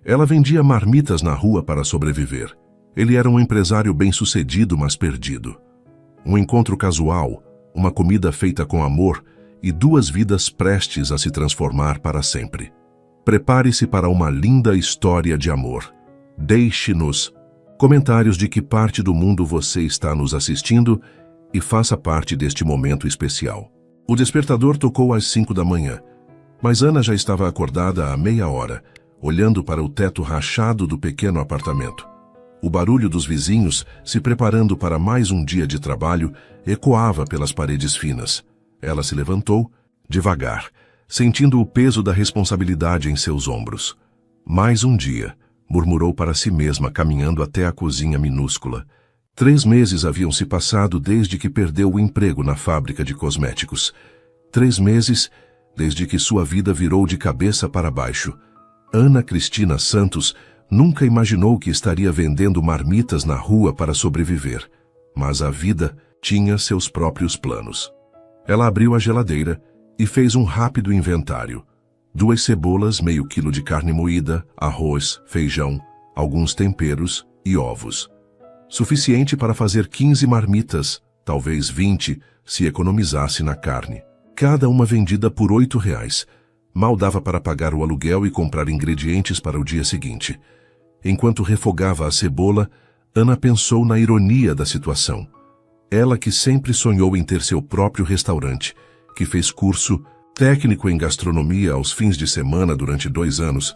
Ela vendia marmitas na rua para sobreviver. Ele era um empresário bem-sucedido, mas perdido. Um encontro casual, uma comida feita com amor e duas vidas prestes a se transformar para sempre. Prepare-se para uma linda história de amor. Deixe-nos comentários de que parte do mundo você está nos assistindo e faça parte deste momento especial. O despertador tocou às 5 da manhã, mas Ana já estava acordada há meia hora, olhando para o teto rachado do pequeno apartamento. O barulho dos vizinhos, se preparando para mais um dia de trabalho, ecoava pelas paredes finas. Ela se levantou, devagar, sentindo o peso da responsabilidade em seus ombros. Mais um dia, murmurou para si mesma, caminhando até a cozinha minúscula. 3 meses haviam se passado desde que perdeu o emprego na fábrica de cosméticos. 3 meses desde que sua vida virou de cabeça para baixo. Ana Cristina Santos nunca imaginou que estaria vendendo marmitas na rua para sobreviver, mas a vida tinha seus próprios planos. Ela abriu a geladeira e fez um rápido inventário. 2 cebolas, meio quilo de carne moída, arroz, feijão, alguns temperos e ovos. Suficiente para fazer 15 marmitas, talvez 20, se economizasse na carne. Cada uma vendida por R$8. Mal dava para pagar o aluguel e comprar ingredientes para o dia seguinte. Enquanto refogava a cebola, Ana pensou na ironia da situação. Ela que sempre sonhou em ter seu próprio restaurante, que fez curso técnico em gastronomia aos fins de semana durante 2 anos,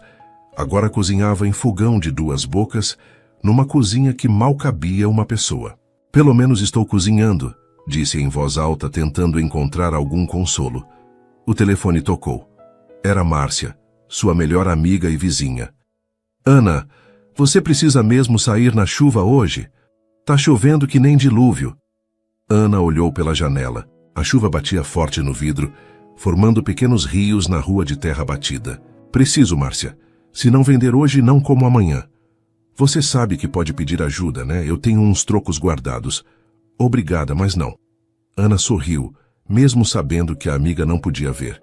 agora cozinhava em fogão de 2 bocas, numa cozinha que mal cabia uma pessoa. Pelo menos estou cozinhando, disse em voz alta, tentando encontrar algum consolo. O telefone tocou. Era Márcia, sua melhor amiga e vizinha. Ana, você precisa mesmo sair na chuva hoje? Tá chovendo que nem dilúvio. Ana olhou pela janela. A chuva batia forte no vidro, formando pequenos rios na rua de terra batida. Preciso, Márcia. Se não vender hoje, não como amanhã. Você sabe que pode pedir ajuda, né? Eu tenho uns trocos guardados. Obrigada, mas não. Ana sorriu, mesmo sabendo que a amiga não podia ver.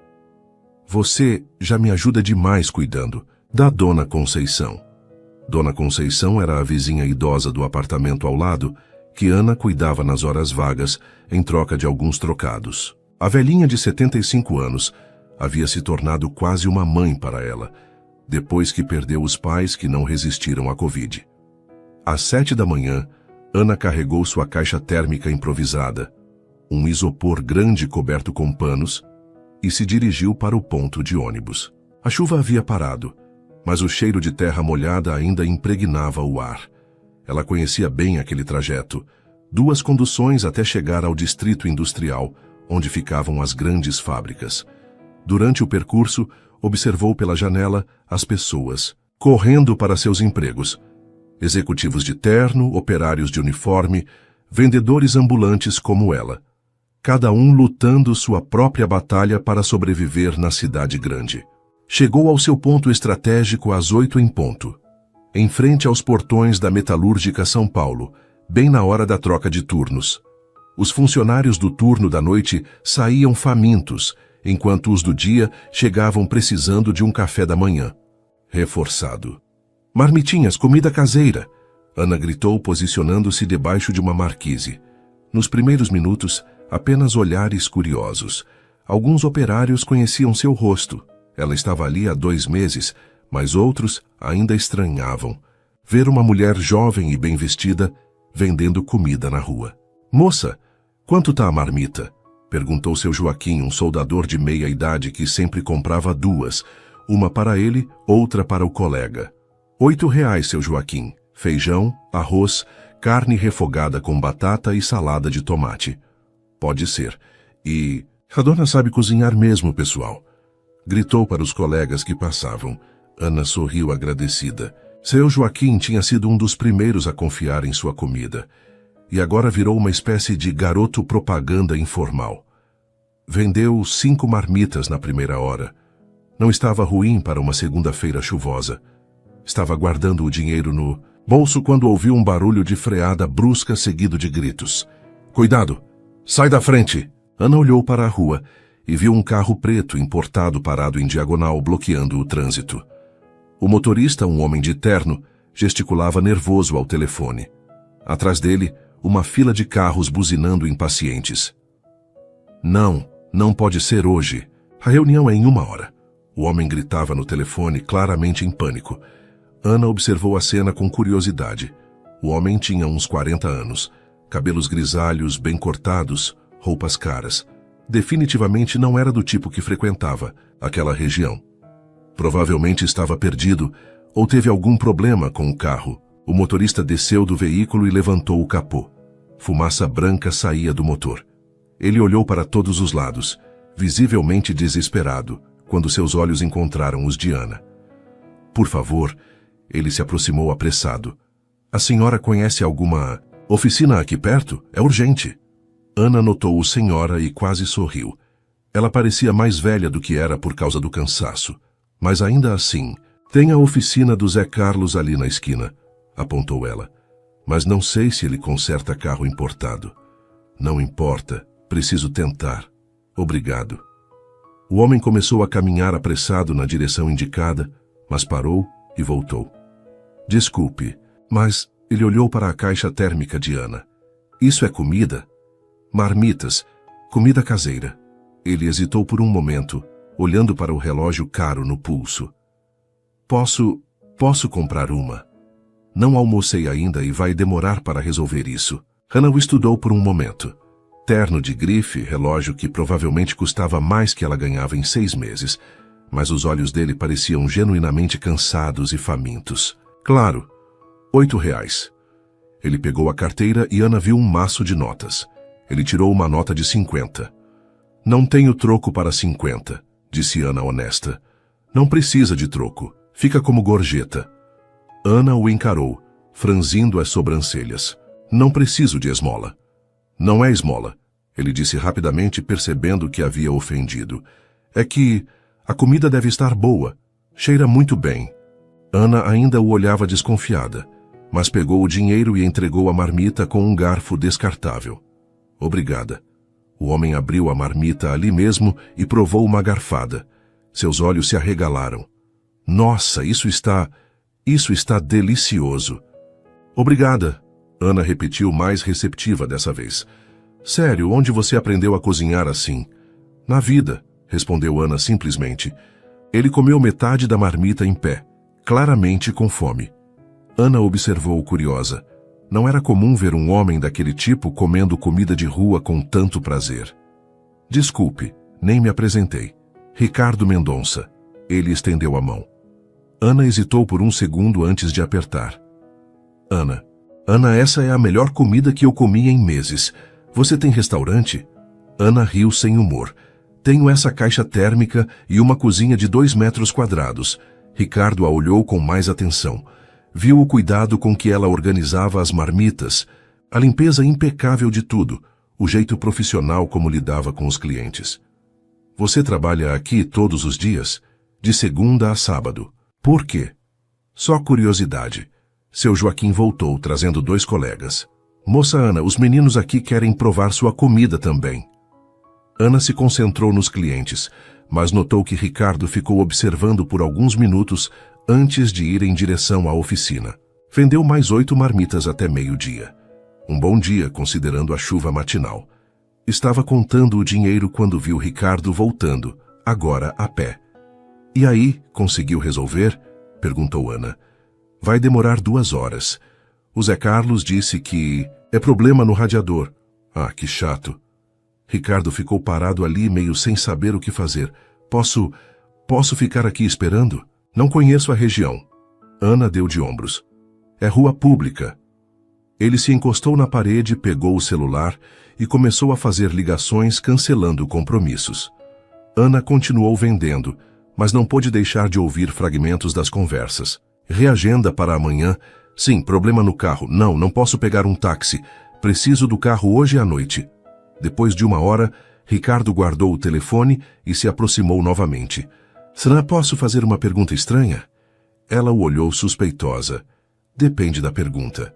Você já me ajuda demais cuidando da Dona Conceição. Dona Conceição era a vizinha idosa do apartamento ao lado, que Ana cuidava nas horas vagas, em troca de alguns trocados. A velhinha de 75 anos havia se tornado quase uma mãe para ela, depois que perdeu os pais que não resistiram à Covid. Às 7 da manhã, Ana carregou sua caixa térmica improvisada, um isopor grande coberto com panos, e se dirigiu para o ponto de ônibus. A chuva havia parado, mas o cheiro de terra molhada ainda impregnava o ar. Ela conhecia bem aquele trajeto, 2 conduções até chegar ao distrito industrial, onde ficavam as grandes fábricas. Durante o percurso, observou pela janela as pessoas, correndo para seus empregos. Executivos de terno, operários de uniforme, vendedores ambulantes como ela. Cada um lutando sua própria batalha para sobreviver na cidade grande. Chegou ao seu ponto estratégico às 8 em ponto, em frente aos portões da Metalúrgica São Paulo, bem na hora da troca de turnos. Os funcionários do turno da noite saíam famintos, enquanto os do dia chegavam precisando de um café da manhã. Reforçado. Marmitinhas, comida caseira! Ana gritou, posicionando-se debaixo de uma marquise. Nos primeiros minutos, apenas olhares curiosos. Alguns operários conheciam seu rosto. Ela estava ali há 2 meses, mas outros ainda estranhavam ver uma mulher jovem e bem vestida vendendo comida na rua. Moça, quanto tá a marmita? Perguntou seu Joaquim, um soldador de meia-idade que sempre comprava 2, uma para ele, outra para o colega. R$8, seu Joaquim. Feijão, arroz, carne refogada com batata e salada de tomate. Pode ser. E a dona sabe cozinhar mesmo, pessoal. Gritou para os colegas que passavam. Ana sorriu agradecida. Seu Joaquim tinha sido um dos primeiros a confiar em sua comida. E agora virou uma espécie de garoto propaganda informal. Vendeu 5 marmitas na primeira hora. Não estava ruim para uma segunda-feira chuvosa. Estava guardando o dinheiro no bolso quando ouviu um barulho de freada brusca seguido de gritos. Cuidado! Sai da frente! Ana olhou para a rua e viu um carro preto importado parado em diagonal bloqueando o trânsito. O motorista, um homem de terno, gesticulava nervoso ao telefone. Atrás dele, uma fila de carros buzinando impacientes. Não pode ser hoje. A reunião é em 1 hora. O homem gritava no telefone, claramente em pânico. Ana observou a cena com curiosidade. O homem tinha uns 40 anos, cabelos grisalhos, bem cortados, roupas caras. Definitivamente não era do tipo que frequentava aquela região. Provavelmente estava perdido ou teve algum problema com o carro. O motorista desceu do veículo e levantou o capô. Fumaça branca saía do motor. Ele olhou para todos os lados, visivelmente desesperado, quando seus olhos encontraram os de Ana. Por favor, ele se aproximou apressado. A senhora conhece alguma oficina aqui perto? É urgente. Ana notou o senhora e quase sorriu. Ela parecia mais velha do que era por causa do cansaço. Mas ainda assim, tem a oficina do Zé Carlos ali na esquina, apontou ela. Mas não sei se ele conserta carro importado. Não importa, preciso tentar. Obrigado. O homem começou a caminhar apressado na direção indicada, mas parou e voltou. Desculpe, mas ele olhou para a caixa térmica de Ana. Isso é comida? Marmitas, comida caseira. Ele hesitou por um momento, olhando para o relógio caro no pulso. Posso comprar uma? Não almocei ainda e vai demorar para resolver isso. Ana o estudou por um momento. Terno de grife, relógio que provavelmente custava mais que ela ganhava em 6 meses, mas os olhos dele pareciam genuinamente cansados e famintos. Claro, R$8. Ele pegou a carteira e Ana viu um maço de notas. Ele tirou uma nota de 50. Não tenho troco para 50, disse Ana honesta. Não precisa de troco, fica como gorjeta. Ana o encarou, franzindo as sobrancelhas. Não preciso de esmola. Não é esmola, ele disse rapidamente, percebendo que havia ofendido. É que a comida deve estar boa, cheira muito bem. Ana ainda o olhava desconfiada, mas pegou o dinheiro e entregou a marmita com um garfo descartável. Obrigada. O homem abriu a marmita ali mesmo e provou uma garfada. Seus olhos se arregalaram. Nossa, isso está delicioso. Obrigada. Ana repetiu mais receptiva dessa vez. Sério, onde você aprendeu a cozinhar assim? Na vida, respondeu Ana simplesmente. Ele comeu metade da marmita em pé, claramente com fome. Ana observou curiosa. Não era comum ver um homem daquele tipo comendo comida de rua com tanto prazer. Desculpe, nem me apresentei. Ricardo Mendonça. Ele estendeu a mão. Ana hesitou por um segundo antes de apertar. Ana, essa é a melhor comida que eu comi em meses. Você tem restaurante? Ana riu sem humor. Tenho essa caixa térmica e uma cozinha de 2 metros quadrados. Ricardo a olhou com mais atenção. Viu o cuidado com que ela organizava as marmitas, a limpeza impecável de tudo, o jeito profissional como lidava com os clientes. Você trabalha aqui todos os dias? De segunda a sábado. Por quê? Só curiosidade. Seu Joaquim voltou, trazendo 2 colegas. Moça Ana, os meninos aqui querem provar sua comida também. Ana se concentrou nos clientes, mas notou que Ricardo ficou observando por alguns minutos antes de ir em direção à oficina. Vendeu mais 8 marmitas até meio-dia. Um bom dia, considerando a chuva matinal. Estava contando o dinheiro quando viu Ricardo voltando, agora a pé. E aí, conseguiu resolver? Perguntou Ana. Vai demorar 2 horas. O Zé Carlos disse que é problema no radiador. Ah, que chato. Ricardo ficou parado ali, meio sem saber o que fazer. Posso ficar aqui esperando? Não conheço a região. Ana deu de ombros. É rua pública. Ele se encostou na parede, pegou o celular e começou a fazer ligações cancelando compromissos. Ana continuou vendendo, mas não pôde deixar de ouvir fragmentos das conversas. Reagenda para amanhã. Sim, problema no carro. Não posso pegar um táxi. Preciso do carro hoje à noite. Depois de 1 hora, Ricardo guardou o telefone e se aproximou novamente. Será posso fazer uma pergunta estranha? Ela o olhou suspeitosa. Depende da pergunta.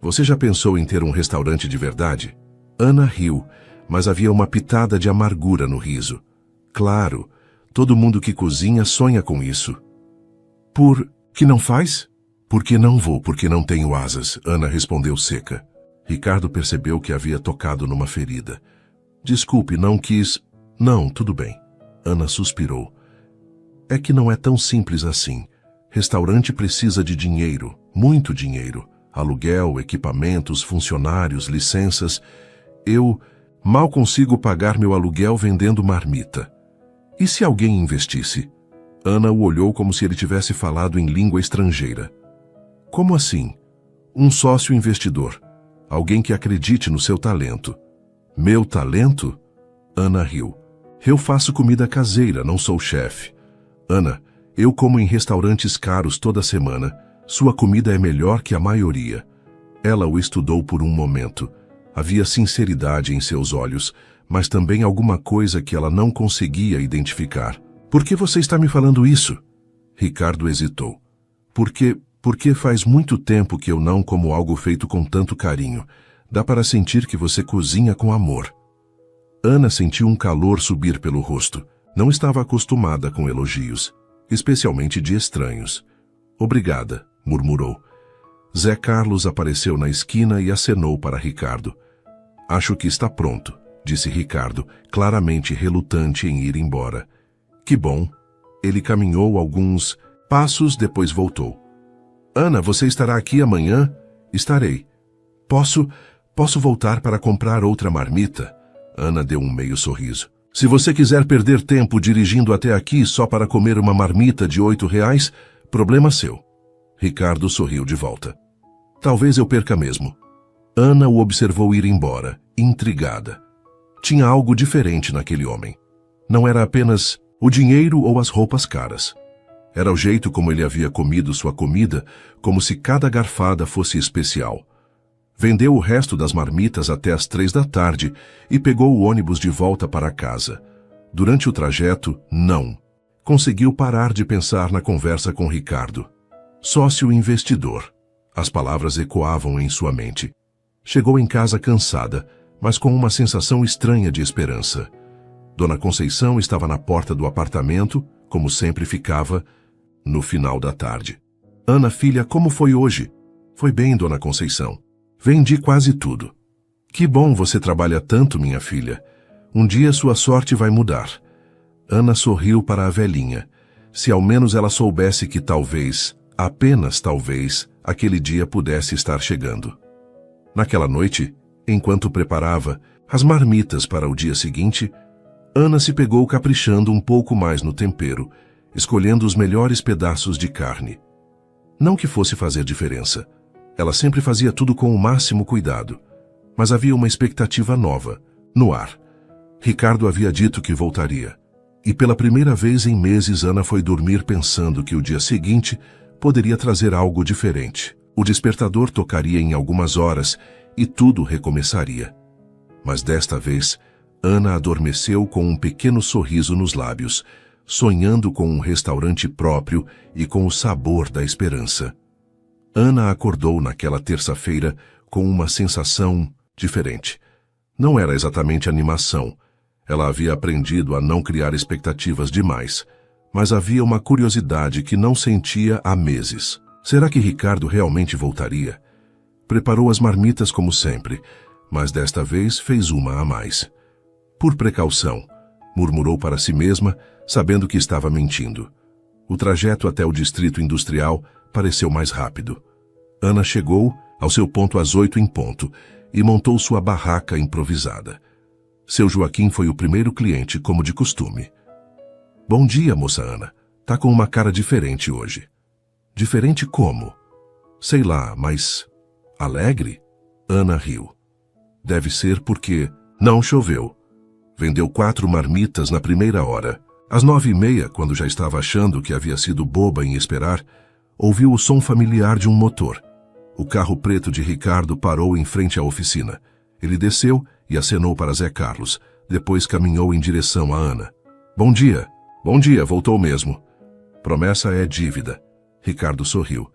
Você já pensou em ter um restaurante de verdade? Ana riu, mas havia uma pitada de amargura no riso. Claro, todo mundo que cozinha sonha com isso. Por que não faz? Porque não vou, porque não tenho asas, Ana respondeu seca. Ricardo percebeu que havia tocado numa ferida. Desculpe, não quis... Não, tudo bem. Ana suspirou. É que não é tão simples assim. Restaurante precisa de dinheiro, muito dinheiro. Aluguel, equipamentos, funcionários, licenças. Eu mal consigo pagar meu aluguel vendendo marmita. E se alguém investisse? Ana o olhou como se ele tivesse falado em língua estrangeira. Como assim? Um sócio investidor. Alguém que acredite no seu talento. Meu talento? Ana riu. Eu faço comida caseira, não sou chefe. Ana, eu como em restaurantes caros toda semana. Sua comida é melhor que a maioria. Ela o estudou por um momento. Havia sinceridade em seus olhos, mas também alguma coisa que ela não conseguia identificar. Por que você está me falando isso? Ricardo hesitou. Porque faz muito tempo que eu não como algo feito com tanto carinho. Dá para sentir que você cozinha com amor. Ana sentiu um calor subir pelo rosto. Não estava acostumada com elogios, especialmente de estranhos. Obrigada, murmurou. Zé Carlos apareceu na esquina e acenou para Ricardo. Acho que está pronto, disse Ricardo, claramente relutante em ir embora. Que bom. Ele caminhou alguns passos, depois voltou. Ana, você estará aqui amanhã? Estarei. Posso voltar para comprar outra marmita? Ana deu um meio sorriso. Se você quiser perder tempo dirigindo até aqui só para comer uma marmita de R$8, problema seu. Ricardo sorriu de volta. Talvez eu perca mesmo. Ana o observou ir embora, intrigada. Tinha algo diferente naquele homem. Não era apenas o dinheiro ou as roupas caras. Era o jeito como ele havia comido sua comida, como se cada garfada fosse especial. Vendeu o resto das marmitas até às 3 da tarde e pegou o ônibus de volta para casa. Durante o trajeto, não. Conseguiu parar de pensar na conversa com Ricardo. Sócio investidor. As palavras ecoavam em sua mente. Chegou em casa cansada, mas com uma sensação estranha de esperança. Dona Conceição estava na porta do apartamento, como sempre ficava, no final da tarde. Ana, filha, como foi hoje? Foi bem, Dona Conceição. Vendi quase tudo. Que bom você trabalha tanto, minha filha. Um dia sua sorte vai mudar. Ana sorriu para a velhinha. Se ao menos ela soubesse que talvez, apenas talvez, aquele dia pudesse estar chegando. Naquela noite, enquanto preparava as marmitas para o dia seguinte, Ana se pegou caprichando um pouco mais no tempero, escolhendo os melhores pedaços de carne. Não que fosse fazer diferença. Ela sempre fazia tudo com o máximo cuidado. Mas havia uma expectativa nova, no ar. Ricardo havia dito que voltaria. E pela primeira vez em meses, Ana foi dormir pensando que o dia seguinte poderia trazer algo diferente. O despertador tocaria em algumas horas e tudo recomeçaria. Mas desta vez, Ana adormeceu com um pequeno sorriso nos lábios, sonhando com um restaurante próprio e com o sabor da esperança. Ana acordou naquela terça-feira com uma sensação diferente. Não era exatamente animação. Ela havia aprendido a não criar expectativas demais. Mas havia uma curiosidade que não sentia há meses. Será que Ricardo realmente voltaria? Preparou as marmitas como sempre, mas desta vez fez uma a mais. Por precaução, murmurou para si mesma, sabendo que estava mentindo. O trajeto até o distrito industrial pareceu mais rápido. Ana chegou ao seu ponto às 8 em ponto e montou sua barraca improvisada. Seu Joaquim foi o primeiro cliente, como de costume. Bom dia, moça Ana. Tá com uma cara diferente hoje. Diferente como? Sei lá, mas... alegre? Ana riu. Deve ser porque não choveu. Vendeu 4 marmitas na primeira hora. Às 9h30, quando já estava achando que havia sido boba em esperar, ouviu o som familiar de um motor. O carro preto de Ricardo parou em frente à oficina. Ele desceu e acenou para Zé Carlos. Depois caminhou em direção a Ana. Bom dia. Bom dia, voltou mesmo. Promessa é dívida. Ricardo sorriu.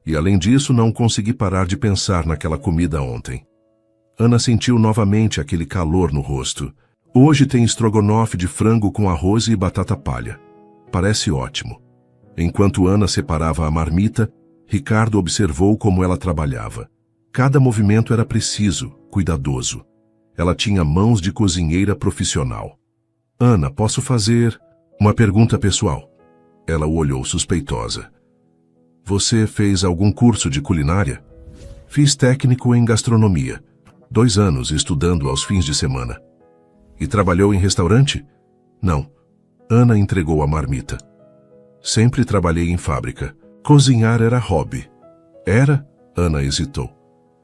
E além disso, não consegui parar de pensar naquela comida ontem. Ana sentiu novamente aquele calor no rosto. Hoje tem estrogonofe de frango com arroz e batata palha. Parece ótimo. Enquanto Ana separava a marmita, Ricardo observou como ela trabalhava. Cada movimento era preciso, cuidadoso. Ela tinha mãos de cozinheira profissional. Ana, posso fazer uma pergunta pessoal? Ela o olhou suspeitosa. Você fez algum curso de culinária? Fiz técnico em gastronomia. 2 anos estudando aos fins de semana. E trabalhou em restaurante? Não. Ana entregou a marmita. Sempre trabalhei em fábrica. Cozinhar era hobby. Era? Ana hesitou.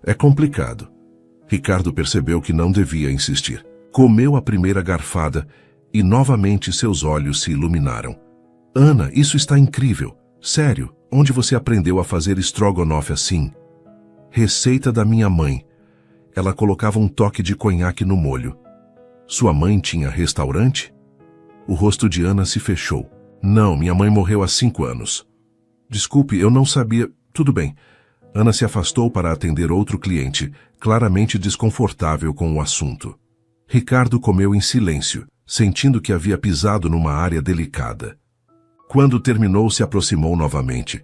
É complicado. Ricardo percebeu que não devia insistir. Comeu a primeira garfada e novamente seus olhos se iluminaram. Ana, isso está incrível. Sério, onde você aprendeu a fazer estrogonofe assim? Receita da minha mãe. Ela colocava um toque de conhaque no molho. Sua mãe tinha restaurante? O rosto de Ana se fechou. Não, minha mãe morreu há 5 anos. Desculpe, eu não sabia. Tudo bem. Ana se afastou para atender outro cliente, claramente desconfortável com o assunto. Ricardo comeu em silêncio, sentindo que havia pisado numa área delicada. Quando terminou, se aproximou novamente.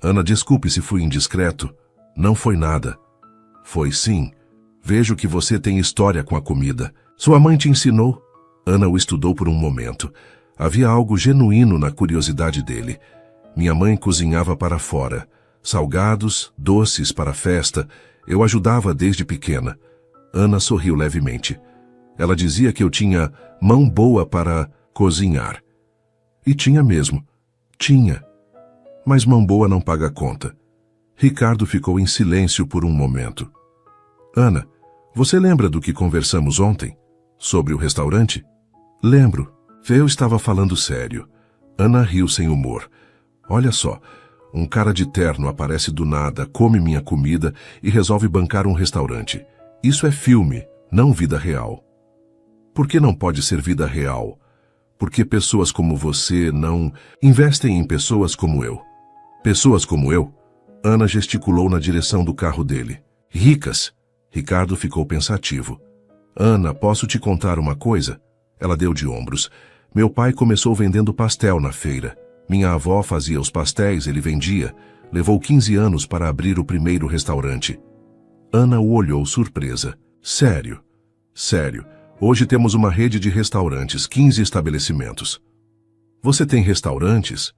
Ana, desculpe se fui indiscreto. Não foi nada. Foi sim. Vejo que você tem história com a comida. Sua mãe te ensinou? Ana o estudou por um momento. Havia algo genuíno na curiosidade dele. Minha mãe cozinhava para fora. Salgados, doces para a festa. Eu ajudava desde pequena. Ana sorriu levemente. Ela dizia que eu tinha mão boa para cozinhar. E tinha mesmo. Tinha. Mas mão boa não paga conta. Ricardo ficou em silêncio por um momento. Ana, você lembra do que conversamos ontem? Sobre o restaurante? Lembro. Eu estava falando sério. Ana riu sem humor. Olha só, um cara de terno aparece do nada, come minha comida e resolve bancar um restaurante. Isso é filme, não vida real. Por que não pode ser vida real? Porque pessoas como você não investem em pessoas como eu. Pessoas como eu? Ana gesticulou na direção do carro dele. Ricas. Ricardo ficou pensativo. Ana, posso te contar uma coisa? Ela deu de ombros. Meu pai começou vendendo pastel na feira. Minha avó fazia os pastéis, ele vendia. Levou 15 anos para abrir o primeiro restaurante. Ana o olhou surpresa. Sério? Sério. Hoje temos uma rede de restaurantes, 15 estabelecimentos. Você tem restaurantes?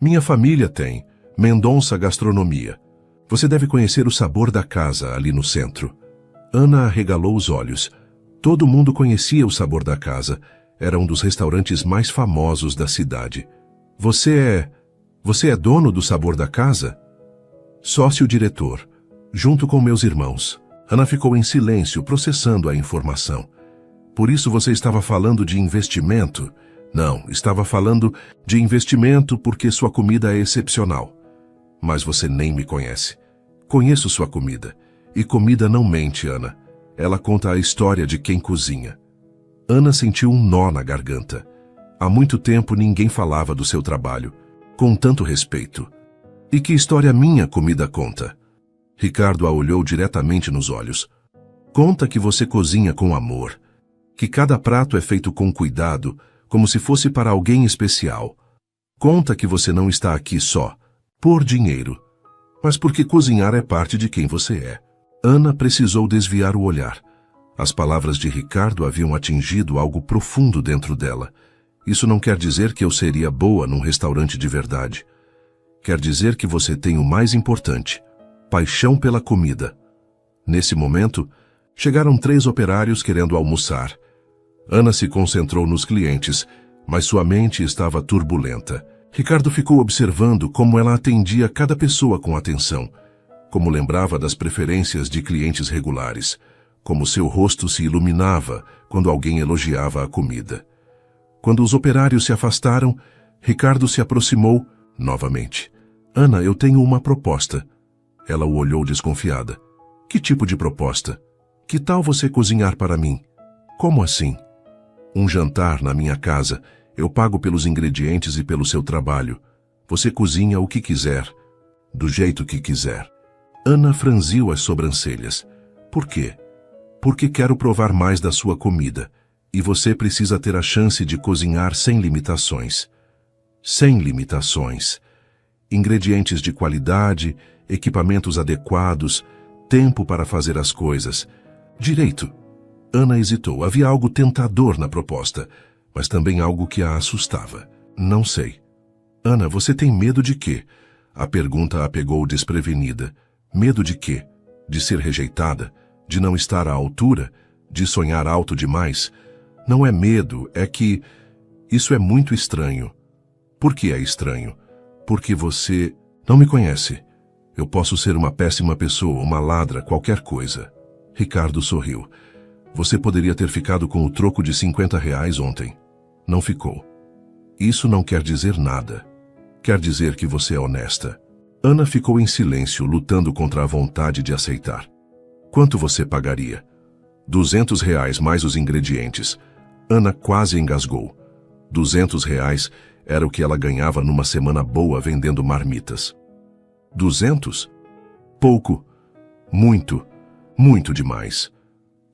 Minha família tem. Mendonça Gastronomia. Você deve conhecer o Sabor da Casa, ali no centro. Ana arregalou os olhos. Todo mundo conhecia o Sabor da Casa. Era um dos restaurantes mais famosos da cidade. Você é dono do Sabor da Casa? Sócio-diretor, junto com meus irmãos. Ana ficou em silêncio, processando a informação. Por isso você estava falando de investimento? Não, estava falando de investimento porque sua comida é excepcional. Mas você nem me conhece. Conheço sua comida. E comida não mente, Ana. Ela conta a história de quem cozinha. Ana sentiu um nó na garganta. Há muito tempo ninguém falava do seu trabalho, com tanto respeito. E que história minha comida conta? Ricardo a olhou diretamente nos olhos. Conta que você cozinha com amor, que cada prato é feito com cuidado, como se fosse para alguém especial. Conta que você não está aqui só, por dinheiro, mas porque cozinhar é parte de quem você é. Ana precisou desviar o olhar. As palavras de Ricardo haviam atingido algo profundo dentro dela. Isso não quer dizer que eu seria boa num restaurante de verdade. Quer dizer que você tem o mais importante, paixão pela comida. Nesse momento, chegaram 3 operários querendo almoçar. Ana se concentrou nos clientes, mas sua mente estava turbulenta. Ricardo ficou observando como ela atendia cada pessoa com atenção, como lembrava das preferências de clientes regulares, como seu rosto se iluminava quando alguém elogiava a comida. Quando os operários se afastaram, Ricardo se aproximou novamente. Ana, eu tenho uma proposta. Ela o olhou desconfiada. Que tipo de proposta? Que tal você cozinhar para mim? Como assim? Um jantar na minha casa. Eu pago pelos ingredientes e pelo seu trabalho. Você cozinha o que quiser, do jeito que quiser. Ana franziu as sobrancelhas. Por quê? Porque quero provar mais da sua comida. E você precisa ter a chance de cozinhar sem limitações. sem limitações. Ingredientes de qualidade, equipamentos adequados, tempo para fazer as coisas. Direito. Ana hesitou. Havia algo tentador na proposta, mas também algo que a assustava. Não sei. Ana, você tem medo de quê? A pergunta a pegou desprevenida. Medo de quê? De ser rejeitada? De não estar à altura? De sonhar alto demais? Não é medo, é que... Isso é muito estranho. Por que é estranho? Porque você não me conhece. Eu posso ser uma péssima pessoa, uma ladra, qualquer coisa. Ricardo sorriu. Você poderia ter ficado com o troco de R$ 50 ontem. Não ficou. Isso não quer dizer nada. Quer dizer que você é honesta. Ana ficou em silêncio, lutando contra a vontade de aceitar. Quanto você pagaria? R$ 200 mais os ingredientes. Ana quase engasgou. R$ 200 era o que ela ganhava numa semana boa vendendo marmitas. 200? Pouco. Muito. Muito demais.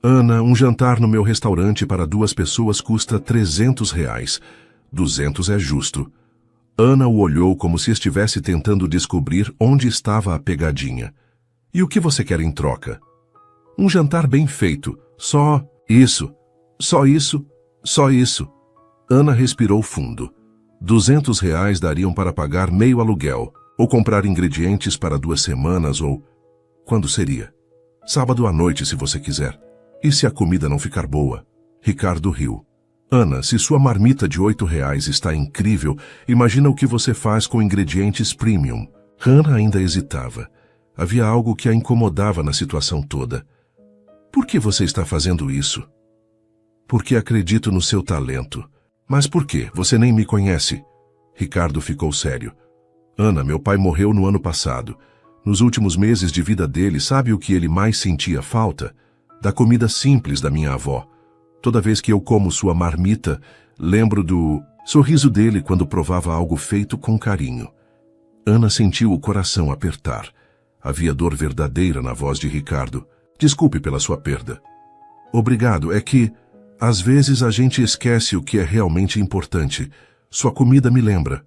Ana, um jantar no meu restaurante para 2 pessoas custa R$ 300. 200 é justo. Ana o olhou como se estivesse tentando descobrir onde estava a pegadinha. E o que você quer em troca? Um jantar bem feito. Só isso. Só isso. Só isso. Ana respirou fundo. R$ 200 dariam para pagar meio aluguel, ou comprar ingredientes para 2 semanas, ou... Quando seria? Sábado à noite, se você quiser. E se a comida não ficar boa? Ricardo riu. Ana, se sua marmita de R$ 8 está incrível, imagina o que você faz com ingredientes premium. Ana ainda hesitava. Havia algo que a incomodava na situação toda. Por que você está fazendo isso? Porque acredito no seu talento. Mas por quê? Você nem me conhece. Ricardo ficou sério. Ana, meu pai morreu no ano passado. Nos últimos meses de vida dele, sabe o que ele mais sentia falta? Da comida simples da minha avó. Toda vez que eu como sua marmita, lembro do sorriso dele quando provava algo feito com carinho. Ana sentiu o coração apertar. Havia dor verdadeira na voz de Ricardo. Desculpe pela sua perda. Obrigado, é que, às vezes a gente esquece o que é realmente importante. Sua comida me lembra.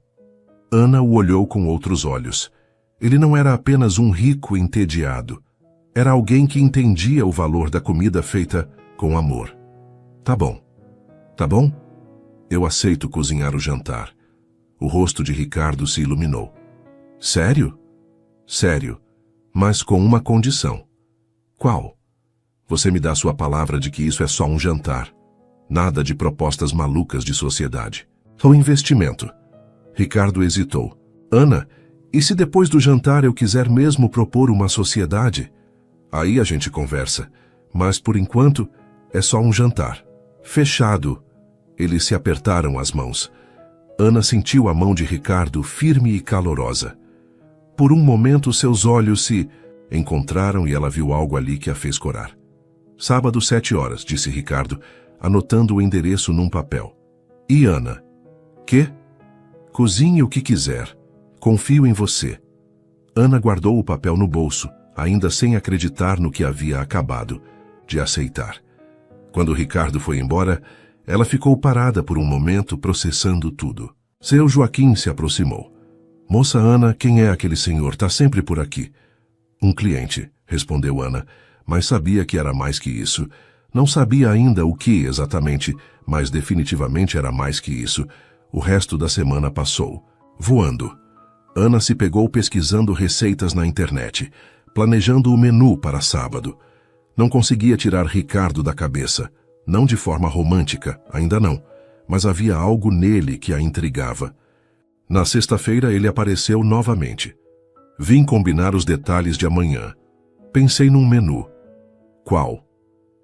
Ana o olhou com outros olhos. Ele não era apenas um rico entediado. Era alguém que entendia o valor da comida feita com amor. Tá bom. Tá bom? Eu aceito cozinhar o jantar. O rosto de Ricardo se iluminou. Sério? Sério, mas com uma condição. Qual? Você me dá sua palavra de que isso é só um jantar. Nada de propostas malucas de sociedade. Ou investimento. Ricardo hesitou. Ana, e se depois do jantar eu quiser mesmo propor uma sociedade? Aí a gente conversa. Mas por enquanto é só um jantar. Fechado. Eles se apertaram as mãos. Ana sentiu a mão de Ricardo firme e calorosa. Por um momento seus olhos se encontraram e ela viu algo ali que a fez corar. Sábado, 7h, disse Ricardo, anotando o endereço num papel. E Ana? Quê? Cozinhe o que quiser. Confio em você. Ana guardou o papel no bolso, ainda sem acreditar no que havia acabado de aceitar. Quando Ricardo foi embora, ela ficou parada por um momento processando tudo. Seu Joaquim se aproximou. Moça Ana, quem é aquele senhor? Tá sempre por aqui. Um cliente, respondeu Ana, mas sabia que era mais que isso. Não sabia ainda o que exatamente, mas definitivamente era mais que isso. O resto da semana passou, voando. Ana se pegou pesquisando receitas na internet, planejando o menu para sábado. Não conseguia tirar Ricardo da cabeça, não de forma romântica, ainda não, mas havia algo nele que a intrigava. Na sexta-feira ele apareceu novamente. Vim combinar os detalhes de amanhã. Pensei num menu. Qual?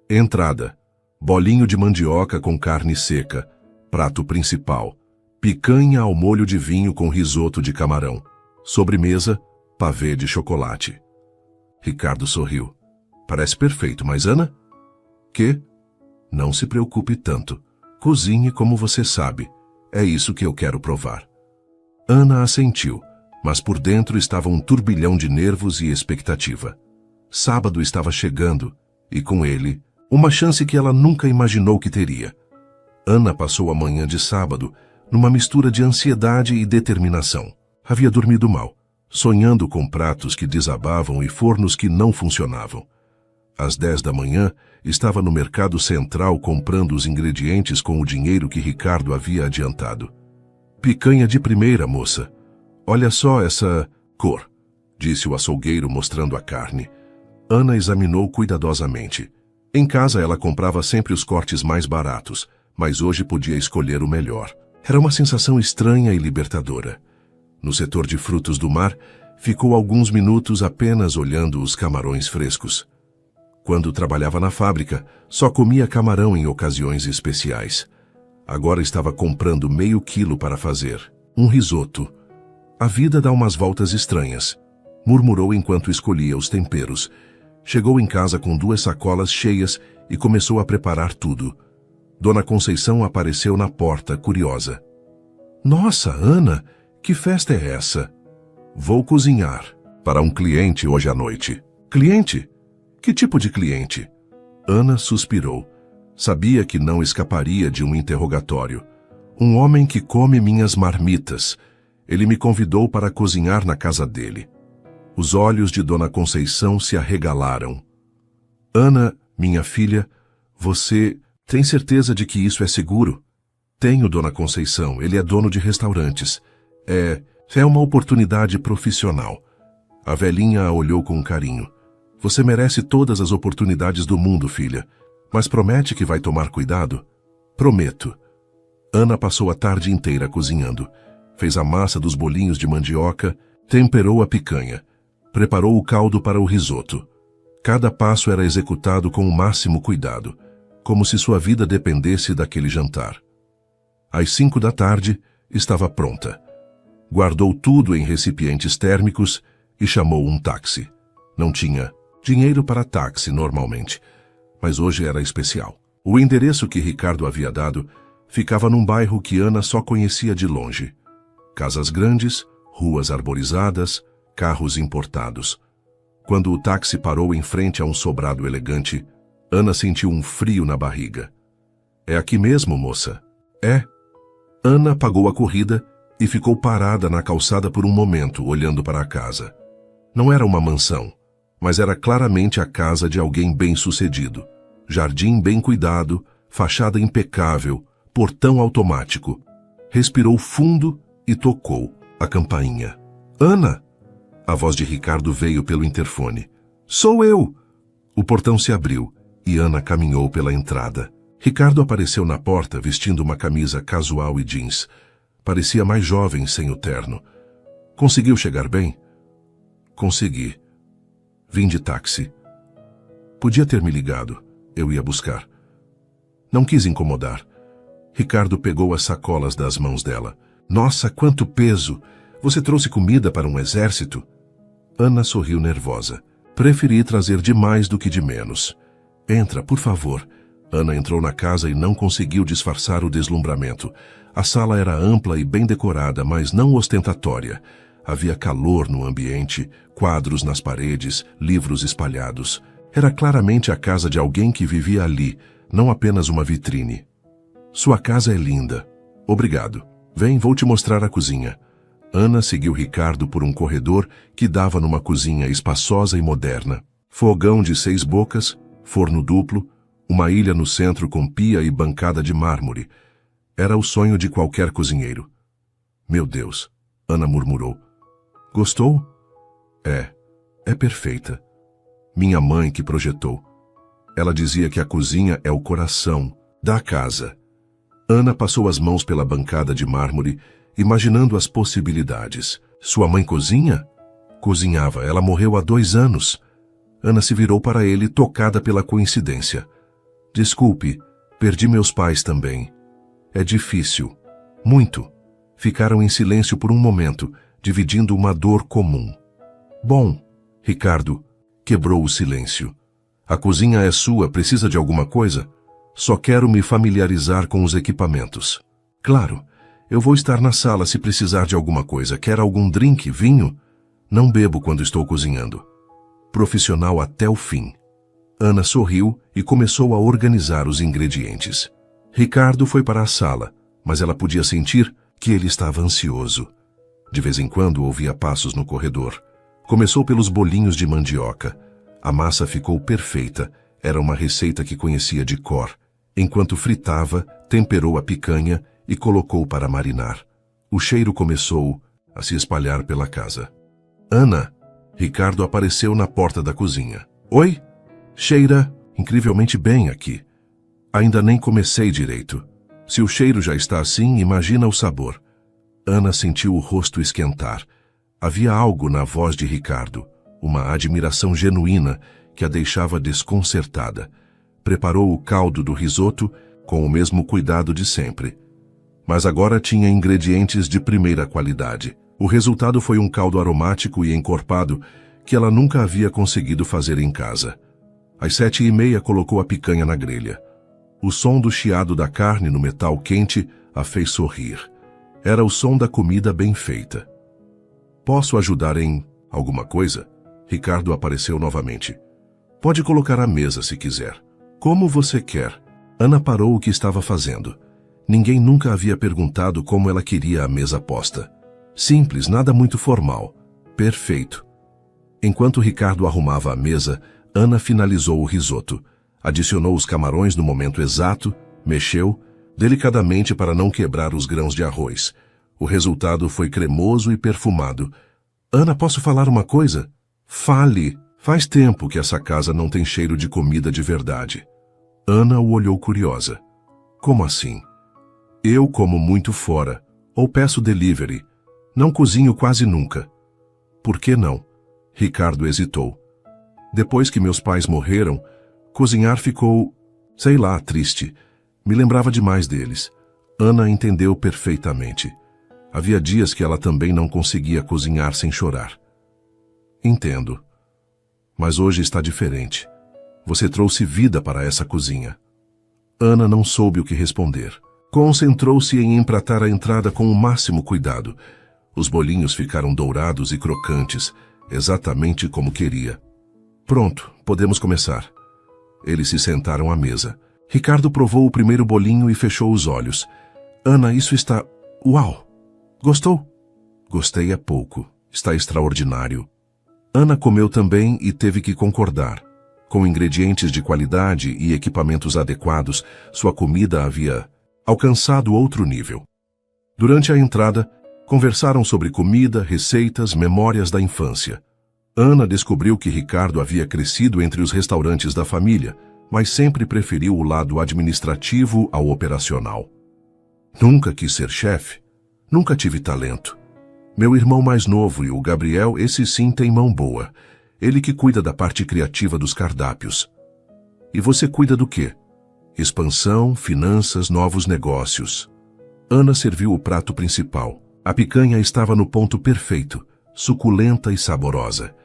Entrada: bolinho de mandioca com carne seca. Prato principal: picanha ao molho de vinho com risoto de camarão. Sobremesa: pavê de chocolate. Ricardo sorriu. Parece perfeito, mas Ana? Quê? Não se preocupe tanto. Cozinhe como você sabe. É isso que eu quero provar. Ana assentiu, mas por dentro estava um turbilhão de nervos e expectativa. Sábado estava chegando, e com ele, uma chance que ela nunca imaginou que teria. Ana passou a manhã de sábado, numa mistura de ansiedade e determinação. Havia dormido mal, sonhando com pratos que desabavam e fornos que não funcionavam. Às 10 da manhã, estava no mercado central comprando os ingredientes com o dinheiro que Ricardo havia adiantado. Picanha de primeira, moça. Olha só essa cor, disse o açougueiro mostrando a carne. Ana examinou cuidadosamente. Em casa ela comprava sempre os cortes mais baratos, mas hoje podia escolher o melhor. Era uma sensação estranha e libertadora. No setor de frutos do mar, ficou alguns minutos apenas olhando os camarões frescos. Quando trabalhava na fábrica, só comia camarão em ocasiões especiais. Agora estava comprando meio quilo para fazer um risoto. A vida dá umas voltas estranhas, murmurou enquanto escolhia os temperos. Chegou em casa com 2 sacolas cheias e começou a preparar tudo. Dona Conceição apareceu na porta, curiosa. Nossa, Ana, que festa é essa? Vou cozinhar para um cliente hoje à noite. Cliente? Que tipo de cliente? Ana suspirou. Sabia que não escaparia de um interrogatório. Um homem que come minhas marmitas. Ele me convidou para cozinhar na casa dele. Os olhos de Dona Conceição se arregalaram. Ana, minha filha, você tem certeza de que isso é seguro? Tenho, Dona Conceição, ele é dono de restaurantes. É uma oportunidade profissional. A velhinha a olhou com carinho. Você merece todas as oportunidades do mundo, filha. Mas promete que vai tomar cuidado? Prometo. Ana passou a tarde inteira cozinhando. Fez a massa dos bolinhos de mandioca, temperou a picanha, preparou o caldo para o risoto. Cada passo era executado com o máximo cuidado, como se sua vida dependesse daquele jantar. Às 5 da tarde, estava pronta. Guardou tudo em recipientes térmicos e chamou um táxi. Não tinha dinheiro para táxi normalmente, mas hoje era especial. O endereço que Ricardo havia dado ficava num bairro que Ana só conhecia de longe. Casas grandes, ruas arborizadas, carros importados. Quando o táxi parou em frente a um sobrado elegante, Ana sentiu um frio na barriga. É aqui mesmo, moça? É. Ana pagou a corrida e ficou parada na calçada por um momento, olhando para a casa. Não era uma mansão, mas era claramente a casa de alguém bem-sucedido. Jardim bem cuidado, fachada impecável, portão automático. Respirou fundo e tocou a campainha. Ana! A voz de Ricardo veio pelo interfone. Sou eu! O portão se abriu e Ana caminhou pela entrada. Ricardo apareceu na porta vestindo uma camisa casual e jeans. Parecia mais jovem sem o terno. Conseguiu chegar bem? Consegui. Vim de táxi. Podia ter me ligado. Eu ia buscar. Não quis incomodar. Ricardo pegou as sacolas das mãos dela. Nossa, quanto peso! Você trouxe comida para um exército? Ana sorriu nervosa. Preferi trazer de mais do que de menos. Entra, por favor. Ana entrou na casa e não conseguiu disfarçar o deslumbramento. A sala era ampla e bem decorada, mas não ostentatória. Havia calor no ambiente, quadros nas paredes, livros espalhados. Era claramente a casa de alguém que vivia ali, não apenas uma vitrine. Sua casa é linda. Obrigado. Vem, vou te mostrar a cozinha. Ana seguiu Ricardo por um corredor que dava numa cozinha espaçosa e moderna. Fogão de 6 bocas, forno duplo, uma ilha no centro com pia e bancada de mármore. Era o sonho de qualquer cozinheiro. Meu Deus, Ana murmurou. Gostou? É perfeita. Minha mãe que projetou. Ela dizia que a cozinha é o coração da casa. Ana passou as mãos pela bancada de mármore, imaginando as possibilidades. Sua mãe cozinha? Cozinhava, ela morreu há 2 anos. Ana se virou para ele, tocada pela coincidência. Desculpe, perdi meus pais também. É difícil. Muito. Ficaram em silêncio por um momento, dividindo uma dor comum. Bom, Ricardo quebrou o silêncio. A cozinha é sua, precisa de alguma coisa? Só quero me familiarizar com os equipamentos. Claro, eu vou estar na sala se precisar de alguma coisa. Quer algum drink, vinho? Não bebo quando estou cozinhando. Profissional até o fim. Ana sorriu e começou a organizar os ingredientes. Ricardo foi para a sala, mas ela podia sentir que ele estava ansioso. De vez em quando ouvia passos no corredor. Começou pelos bolinhos de mandioca. A massa ficou perfeita. Era uma receita que conhecia de cor. Enquanto fritava, temperou a picanha e colocou para marinar. O cheiro começou a se espalhar pela casa. Ana! Ricardo apareceu na porta da cozinha. Oi? Cheira incrivelmente bem aqui. Ainda nem comecei direito. Se o cheiro já está assim, imagina o sabor. Ana sentiu o rosto esquentar. Havia algo na voz de Ricardo, uma admiração genuína que a deixava desconcertada. Preparou o caldo do risoto com o mesmo cuidado de sempre. Mas agora tinha ingredientes de primeira qualidade. O resultado foi um caldo aromático e encorpado que ela nunca havia conseguido fazer em casa. Às 7h30 colocou a picanha na grelha. O som do chiado da carne no metal quente a fez sorrir. Era o som da comida bem feita. Posso ajudar em alguma coisa? Ricardo apareceu novamente. Pode colocar a mesa se quiser. Como você quer. Ana parou o que estava fazendo. Ninguém nunca havia perguntado como ela queria a mesa posta. Simples, nada muito formal. Perfeito. Enquanto Ricardo arrumava a mesa, Ana finalizou o risoto. Adicionou os camarões no momento exato, mexeu, delicadamente para não quebrar os grãos de arroz. O resultado foi cremoso e perfumado. Ana, posso falar uma coisa? Fale! Faz tempo que essa casa não tem cheiro de comida de verdade. Ana o olhou curiosa. Como assim? Eu como muito fora, ou peço delivery. Não cozinho quase nunca. Por que não? Ricardo hesitou. Depois que meus pais morreram, cozinhar ficou, sei lá, triste. Me lembrava demais deles. Ana entendeu perfeitamente. Havia dias que ela também não conseguia cozinhar sem chorar. Entendo. Mas hoje está diferente. Você trouxe vida para essa cozinha. Ana não soube o que responder. Concentrou-se em empratar a entrada com o máximo cuidado. Os bolinhos ficaram dourados e crocantes, exatamente como queria. Pronto, podemos começar. Eles se sentaram à mesa. Ricardo provou o primeiro bolinho e fechou os olhos. Ana, isso está... Uau! Gostou? Gostei é pouco. Está extraordinário. Ana comeu também e teve que concordar. Com ingredientes de qualidade e equipamentos adequados, sua comida havia alcançado outro nível. Durante a entrada, conversaram sobre comida, receitas, memórias da infância. Ana descobriu que Ricardo havia crescido entre os restaurantes da família, mas sempre preferiu o lado administrativo ao operacional. Nunca quis ser chefe. Nunca tive talento. Meu irmão mais novo e o Gabriel, esse sim tem mão boa. Ele que cuida da parte criativa dos cardápios. E você cuida do quê? Expansão, finanças, novos negócios. Ana serviu o prato principal. A picanha estava no ponto perfeito, suculenta e saborosa.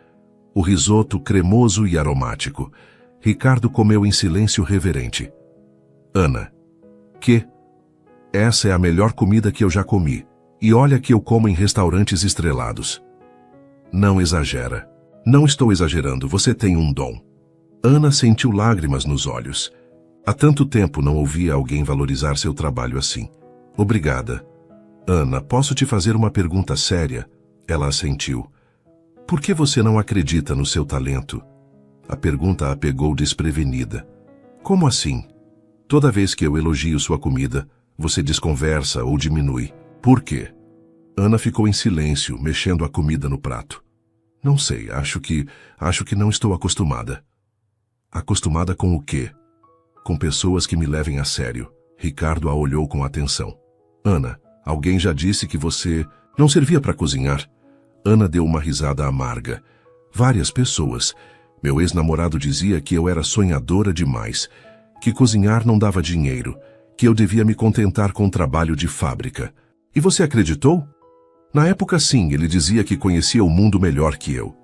O risoto cremoso e aromático. Ricardo comeu em silêncio reverente. Ana. Que? Essa é a melhor comida que eu já comi. E olha que eu como em restaurantes estrelados. Não exagera. Não estou exagerando, você tem um dom. Ana sentiu lágrimas nos olhos. Há tanto tempo não ouvia alguém valorizar seu trabalho assim. Obrigada. Ana, posso te fazer uma pergunta séria? Ela assentiu. Por que você não acredita no seu talento? A pergunta a pegou desprevenida. Como assim? Toda vez que eu elogio sua comida, você desconversa ou diminui. Por quê? Ana ficou em silêncio, mexendo a comida no prato. Não sei, acho que não estou acostumada. Acostumada com o quê? Com pessoas que me levem a sério. Ricardo a olhou com atenção. Ana, alguém já disse que você não servia para cozinhar? Ana deu uma risada amarga. Várias pessoas. Meu ex-namorado dizia que eu era sonhadora demais, que cozinhar não dava dinheiro, que eu devia me contentar com o trabalho de fábrica. E você acreditou? Na época, sim, ele dizia que conhecia o mundo melhor que eu.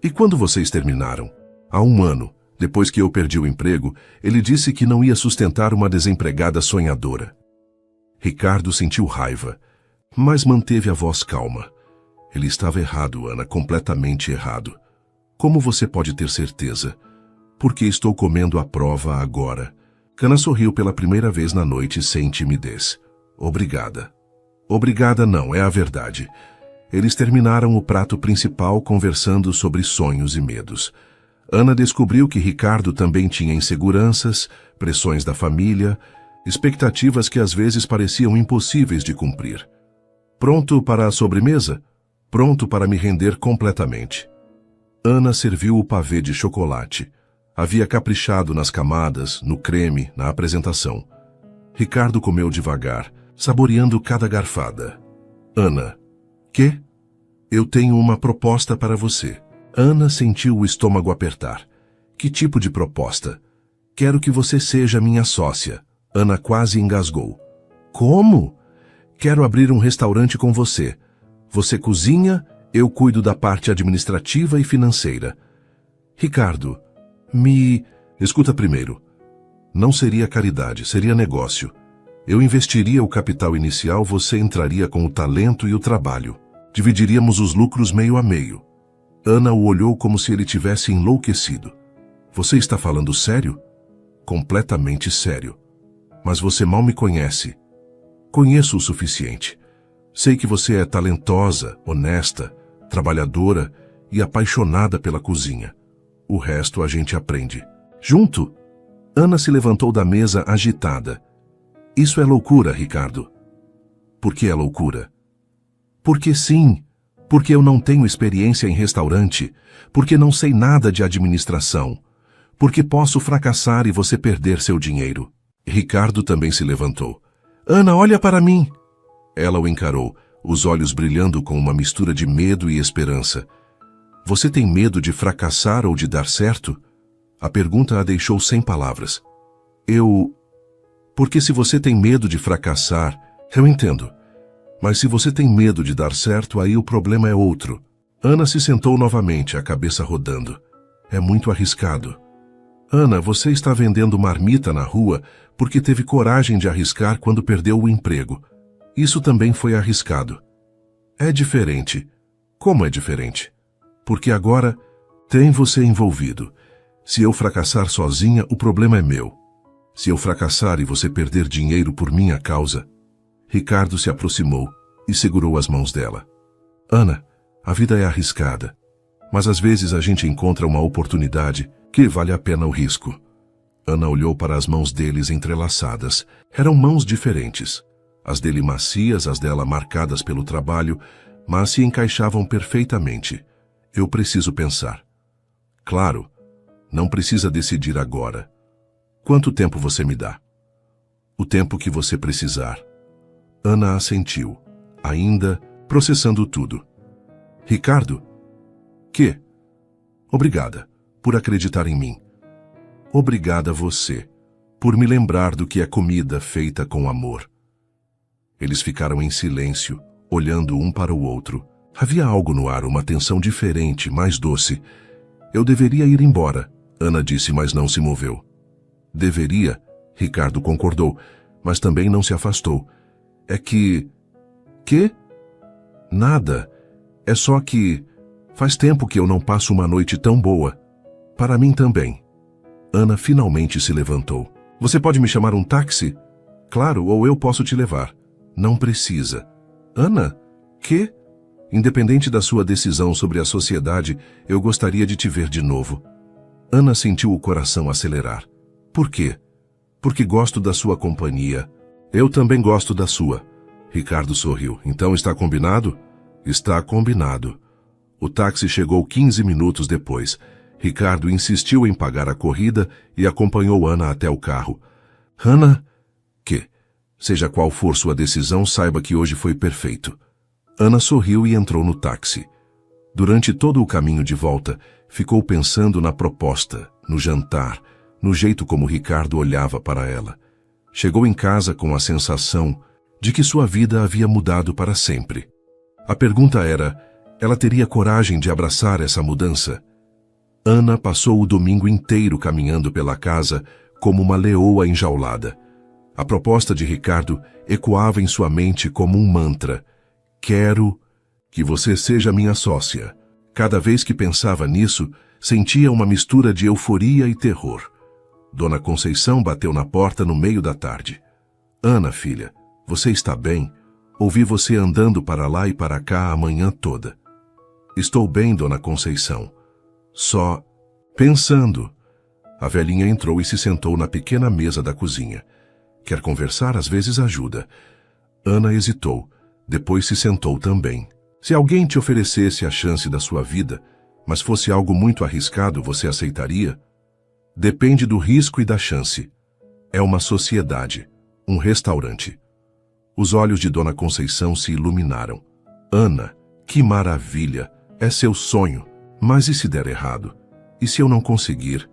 E quando vocês terminaram? Há 1 ano, depois que eu perdi o emprego, ele disse que não ia sustentar uma desempregada sonhadora. Ricardo sentiu raiva, mas manteve a voz calma. Ele estava errado, Ana, completamente errado. Como você pode ter certeza? Porque estou comendo a prova agora. Ana sorriu pela primeira vez na noite sem timidez. Obrigada. Obrigada não, é a verdade. Eles terminaram o prato principal conversando sobre sonhos e medos. Ana descobriu que Ricardo também tinha inseguranças, pressões da família, expectativas que às vezes pareciam impossíveis de cumprir. Pronto para a sobremesa? Pronto para me render completamente. Ana serviu o pavê de chocolate. Havia caprichado nas camadas, no creme, na apresentação. Ricardo comeu devagar, saboreando cada garfada. Ana, quê? Eu tenho uma proposta para você. Ana sentiu o estômago apertar. Que tipo de proposta? Quero que você seja minha sócia. Ana quase engasgou. Como? Quero abrir um restaurante com você. Você cozinha, eu cuido da parte administrativa e financeira. Ricardo, Escuta primeiro. Não seria caridade, seria negócio. Eu investiria o capital inicial, você entraria com o talento e o trabalho. Dividiríamos os lucros meio a meio. Ana o olhou como se ele tivesse enlouquecido. Você está falando sério? Completamente sério. Mas você mal me conhece. Conheço o suficiente. Sei que você é talentosa, honesta, trabalhadora e apaixonada pela cozinha. O resto a gente aprende. Junto? Ana se levantou da mesa agitada. Isso é loucura, Ricardo. Por que é loucura? Porque sim. Porque eu não tenho experiência em restaurante. Porque não sei nada de administração. Porque posso fracassar e você perder seu dinheiro. Ricardo também se levantou. Ana, olha para mim. Ela o encarou, os olhos brilhando com uma mistura de medo e esperança. Você tem medo de fracassar ou de dar certo? A pergunta a deixou sem palavras. Porque se você tem medo de fracassar, eu entendo. Mas se você tem medo de dar certo, aí o problema é outro. Ana se sentou novamente, a cabeça rodando. É muito arriscado. Ana, você está vendendo marmita na rua porque teve coragem de arriscar quando perdeu o emprego. Isso também foi arriscado. É diferente. Como é diferente? Porque agora tem você envolvido. Se eu fracassar sozinha, o problema é meu. Se eu fracassar e você perder dinheiro por minha causa... Ricardo se aproximou e segurou as mãos dela. Ana, a vida é arriscada. Mas às vezes a gente encontra uma oportunidade que vale a pena o risco. Ana olhou para as mãos deles entrelaçadas. Eram mãos diferentes. As dele macias, as dela marcadas pelo trabalho, mas se encaixavam perfeitamente. Eu preciso pensar. Claro, não precisa decidir agora. Quanto tempo você me dá? O tempo que você precisar. Ana assentiu, ainda processando tudo. Ricardo? Que? Obrigada por acreditar em mim. Obrigada a você por me lembrar do que é comida feita com amor. Eles ficaram em silêncio, olhando um para o outro. Havia algo no ar, uma tensão diferente, mais doce. Eu deveria ir embora, Ana disse, mas não se moveu. Deveria, Ricardo concordou, mas também não se afastou. É que... Que? Nada. É só que... Faz tempo que eu não passo uma noite tão boa. Para mim também. Ana finalmente se levantou. Você pode me chamar um táxi? Claro, ou eu posso te levar. Não precisa. Ana? Que? Independente da sua decisão sobre a sociedade, eu gostaria de te ver de novo. Ana sentiu o coração acelerar. Por quê? Porque gosto da sua companhia. Eu também gosto da sua. Ricardo sorriu. Então está combinado? Está combinado. O táxi chegou 15 minutos depois. Ricardo insistiu em pagar a corrida e acompanhou Ana até o carro. Ana? Que? Seja qual for sua decisão, saiba que hoje foi perfeito. Ana sorriu e entrou no táxi. Durante todo o caminho de volta, ficou pensando na proposta, no jantar, no jeito como Ricardo olhava para ela. Chegou em casa com a sensação de que sua vida havia mudado para sempre. A pergunta era, ela teria coragem de abraçar essa mudança? Ana passou o domingo inteiro caminhando pela casa como uma leoa enjaulada. A proposta de Ricardo ecoava em sua mente como um mantra. Quero que você seja minha sócia. Cada vez que pensava nisso, sentia uma mistura de euforia e terror. Dona Conceição bateu na porta no meio da tarde. Ana, filha, Você está bem? Ouvi você andando para lá e para cá a manhã toda. Estou bem, Dona Conceição. Só pensando. A velhinha entrou e se sentou na pequena mesa da cozinha. Quer conversar? Às vezes ajuda. Ana hesitou. Depois se sentou também. Se alguém te oferecesse a chance da sua vida, mas fosse algo muito arriscado, você aceitaria? Depende do risco e da chance. É uma sociedade, um restaurante. Os olhos de Dona Conceição se iluminaram. Ana, que maravilha! É seu sonho. Mas e se der errado? E se eu não conseguir?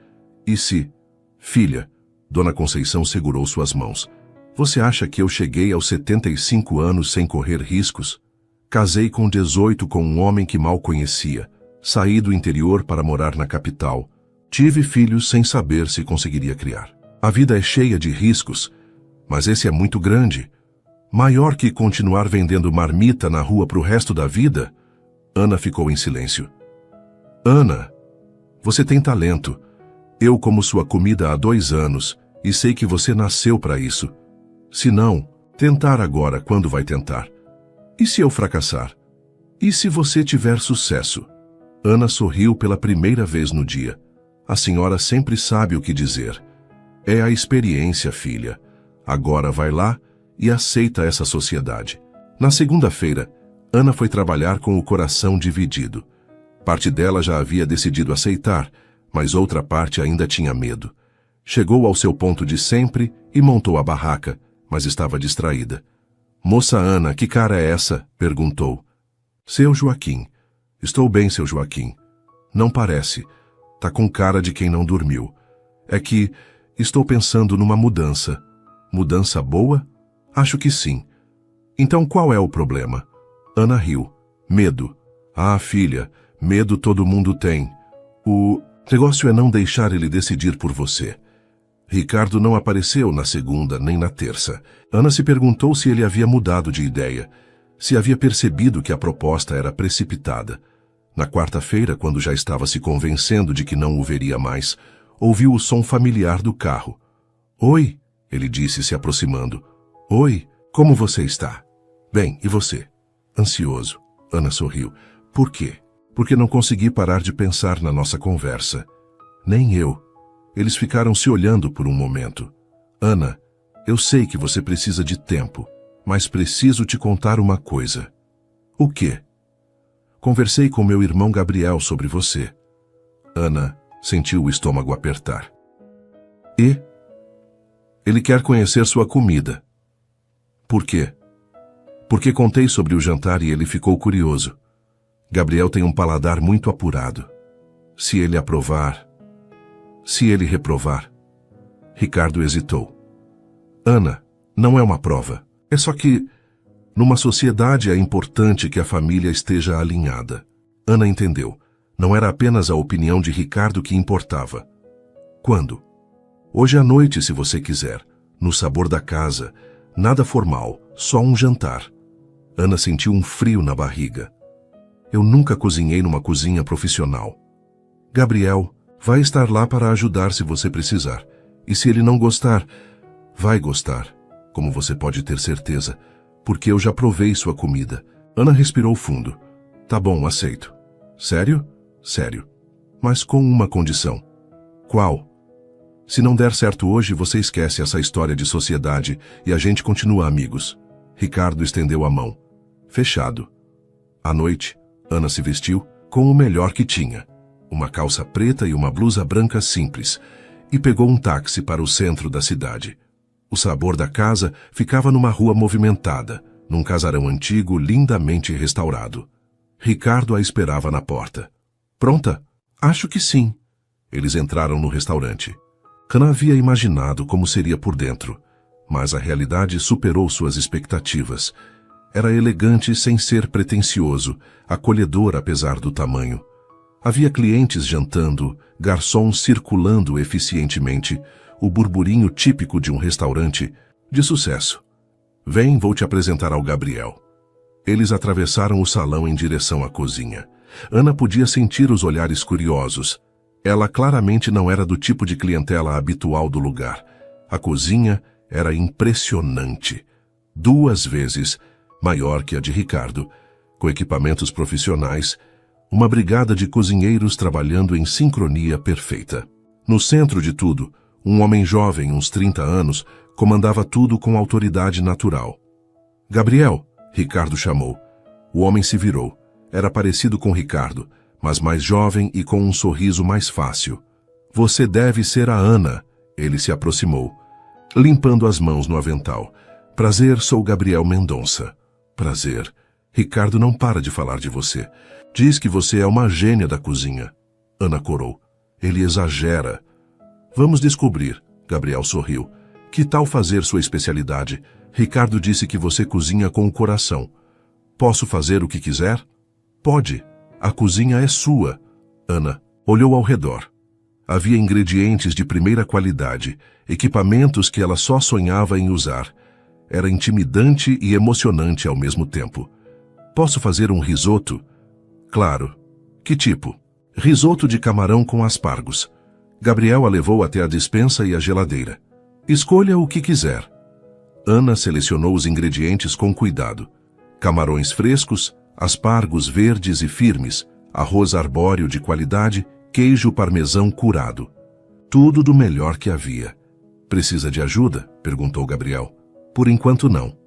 E se... Filha, Dona Conceição segurou suas mãos. Você acha que eu cheguei aos 75 anos sem correr riscos? Casei com 18 com um homem que mal conhecia. Saí do interior para morar na capital. Tive filhos sem saber se conseguiria criar. A vida é cheia de riscos, mas esse é muito grande. Maior que continuar vendendo marmita na rua pro resto da vida? Ana ficou em silêncio. Ana, você tem talento. Eu como sua comida há 2 anos e sei que você nasceu para isso. Se não, tentar agora quando vai tentar? E se eu fracassar? E se você tiver sucesso? Ana sorriu pela primeira vez no dia. A senhora sempre sabe o que dizer. É a experiência, filha. Agora vai lá e aceita essa sociedade. Na segunda-feira, Ana foi trabalhar com o coração dividido. Parte dela já havia decidido aceitar, mas outra parte ainda tinha medo. Chegou ao seu ponto de sempre e montou a barraca, mas estava distraída. Moça Ana, que cara é essa? Perguntou. Seu Joaquim. Estou bem, seu Joaquim. Não parece. Tá com cara de quem não dormiu. É que estou pensando numa mudança. Mudança boa? Acho que sim. Então qual é o problema? Ana riu. Medo. Ah, filha, medo todo mundo tem. O negócio é não deixar ele decidir por você. Ricardo não apareceu na segunda nem na terça. Ana se perguntou se ele havia mudado de ideia, se havia percebido que a proposta era precipitada. Na quarta-feira, quando já estava se convencendo de que não o veria mais, ouviu o som familiar do carro. Oi, ele disse se aproximando. Oi, como você está? Bem, e você? Ansioso. Ana sorriu. Por quê? Porque não consegui parar de pensar na nossa conversa. Nem eu. Eles ficaram se olhando por um momento. Ana, eu sei que você precisa de tempo, mas preciso te contar uma coisa. O quê? Conversei com meu irmão Gabriel sobre você. Ana sentiu o estômago apertar. E? Ele quer conhecer sua comida. Por quê? Porque contei sobre o jantar e ele ficou curioso. Gabriel tem um paladar muito apurado. Se ele aprovar... Se ele reprovar... Ricardo hesitou. Ana, não é uma prova. É só que, numa sociedade é importante que a família esteja alinhada. Ana entendeu. Não era apenas a opinião de Ricardo que importava. Quando? Hoje à noite, se você quiser. No sabor da casa. Nada formal, só um jantar. Ana sentiu um frio na barriga. Eu nunca cozinhei numa cozinha profissional. Gabriel vai estar lá para ajudar se você precisar. E se ele não gostar, vai gostar, como você pode ter certeza, porque eu já provei sua comida. Ana respirou fundo. Tá bom, aceito. Sério? Sério. Mas com uma condição. Qual? Se não der certo hoje, você esquece essa história de sociedade e a gente continua amigos. Ricardo estendeu a mão. Fechado. À noite, Ana se vestiu com o melhor que tinha. Uma calça preta e uma blusa branca simples, e pegou um táxi para o centro da cidade. O sabor da casa ficava numa rua movimentada, num casarão antigo lindamente restaurado. Ricardo a esperava na porta. Pronta? Acho que sim. Eles entraram no restaurante. Ana havia imaginado como seria por dentro, mas a realidade superou suas expectativas. Era elegante sem ser pretensioso, acolhedor apesar do tamanho. Havia clientes jantando, garçons circulando eficientemente, o burburinho típico de um restaurante de sucesso. Vem, vou te apresentar ao Gabriel. Eles atravessaram o salão em direção à cozinha. Ana podia sentir os olhares curiosos. Ela claramente não era do tipo de clientela habitual do lugar. A cozinha era impressionante. 2 vezes maior que a de Ricardo, com equipamentos profissionais, uma brigada de cozinheiros trabalhando em sincronia perfeita. No centro de tudo, um homem jovem, uns 30 anos, comandava tudo com autoridade natural. Gabriel, Ricardo chamou. O homem se virou. Era parecido com Ricardo, mas mais jovem e com um sorriso mais fácil. Você deve ser a Ana. Ele se aproximou, limpando as mãos no avental. Prazer, sou Gabriel Mendonça. Prazer. Ricardo não para de falar de você. Diz que você é uma gênia da cozinha. Ana corou. Ele exagera. Vamos descobrir. Gabriel sorriu. Que tal fazer sua especialidade? Ricardo disse que você cozinha com o coração. Posso fazer o que quiser? Pode. A cozinha é sua. Ana olhou ao redor. Havia ingredientes de primeira qualidade, equipamentos que ela só sonhava em usar. Era intimidante e emocionante ao mesmo tempo. Posso fazer um risoto? Claro. Que tipo? Risoto de camarão com aspargos. Gabriel a levou até a despensa e a geladeira. Escolha o que quiser. Ana selecionou os ingredientes com cuidado. Camarões frescos, aspargos verdes e firmes, arroz arbóreo de qualidade, queijo parmesão curado. Tudo do melhor que havia. Precisa de ajuda? Perguntou Gabriel. Por enquanto não.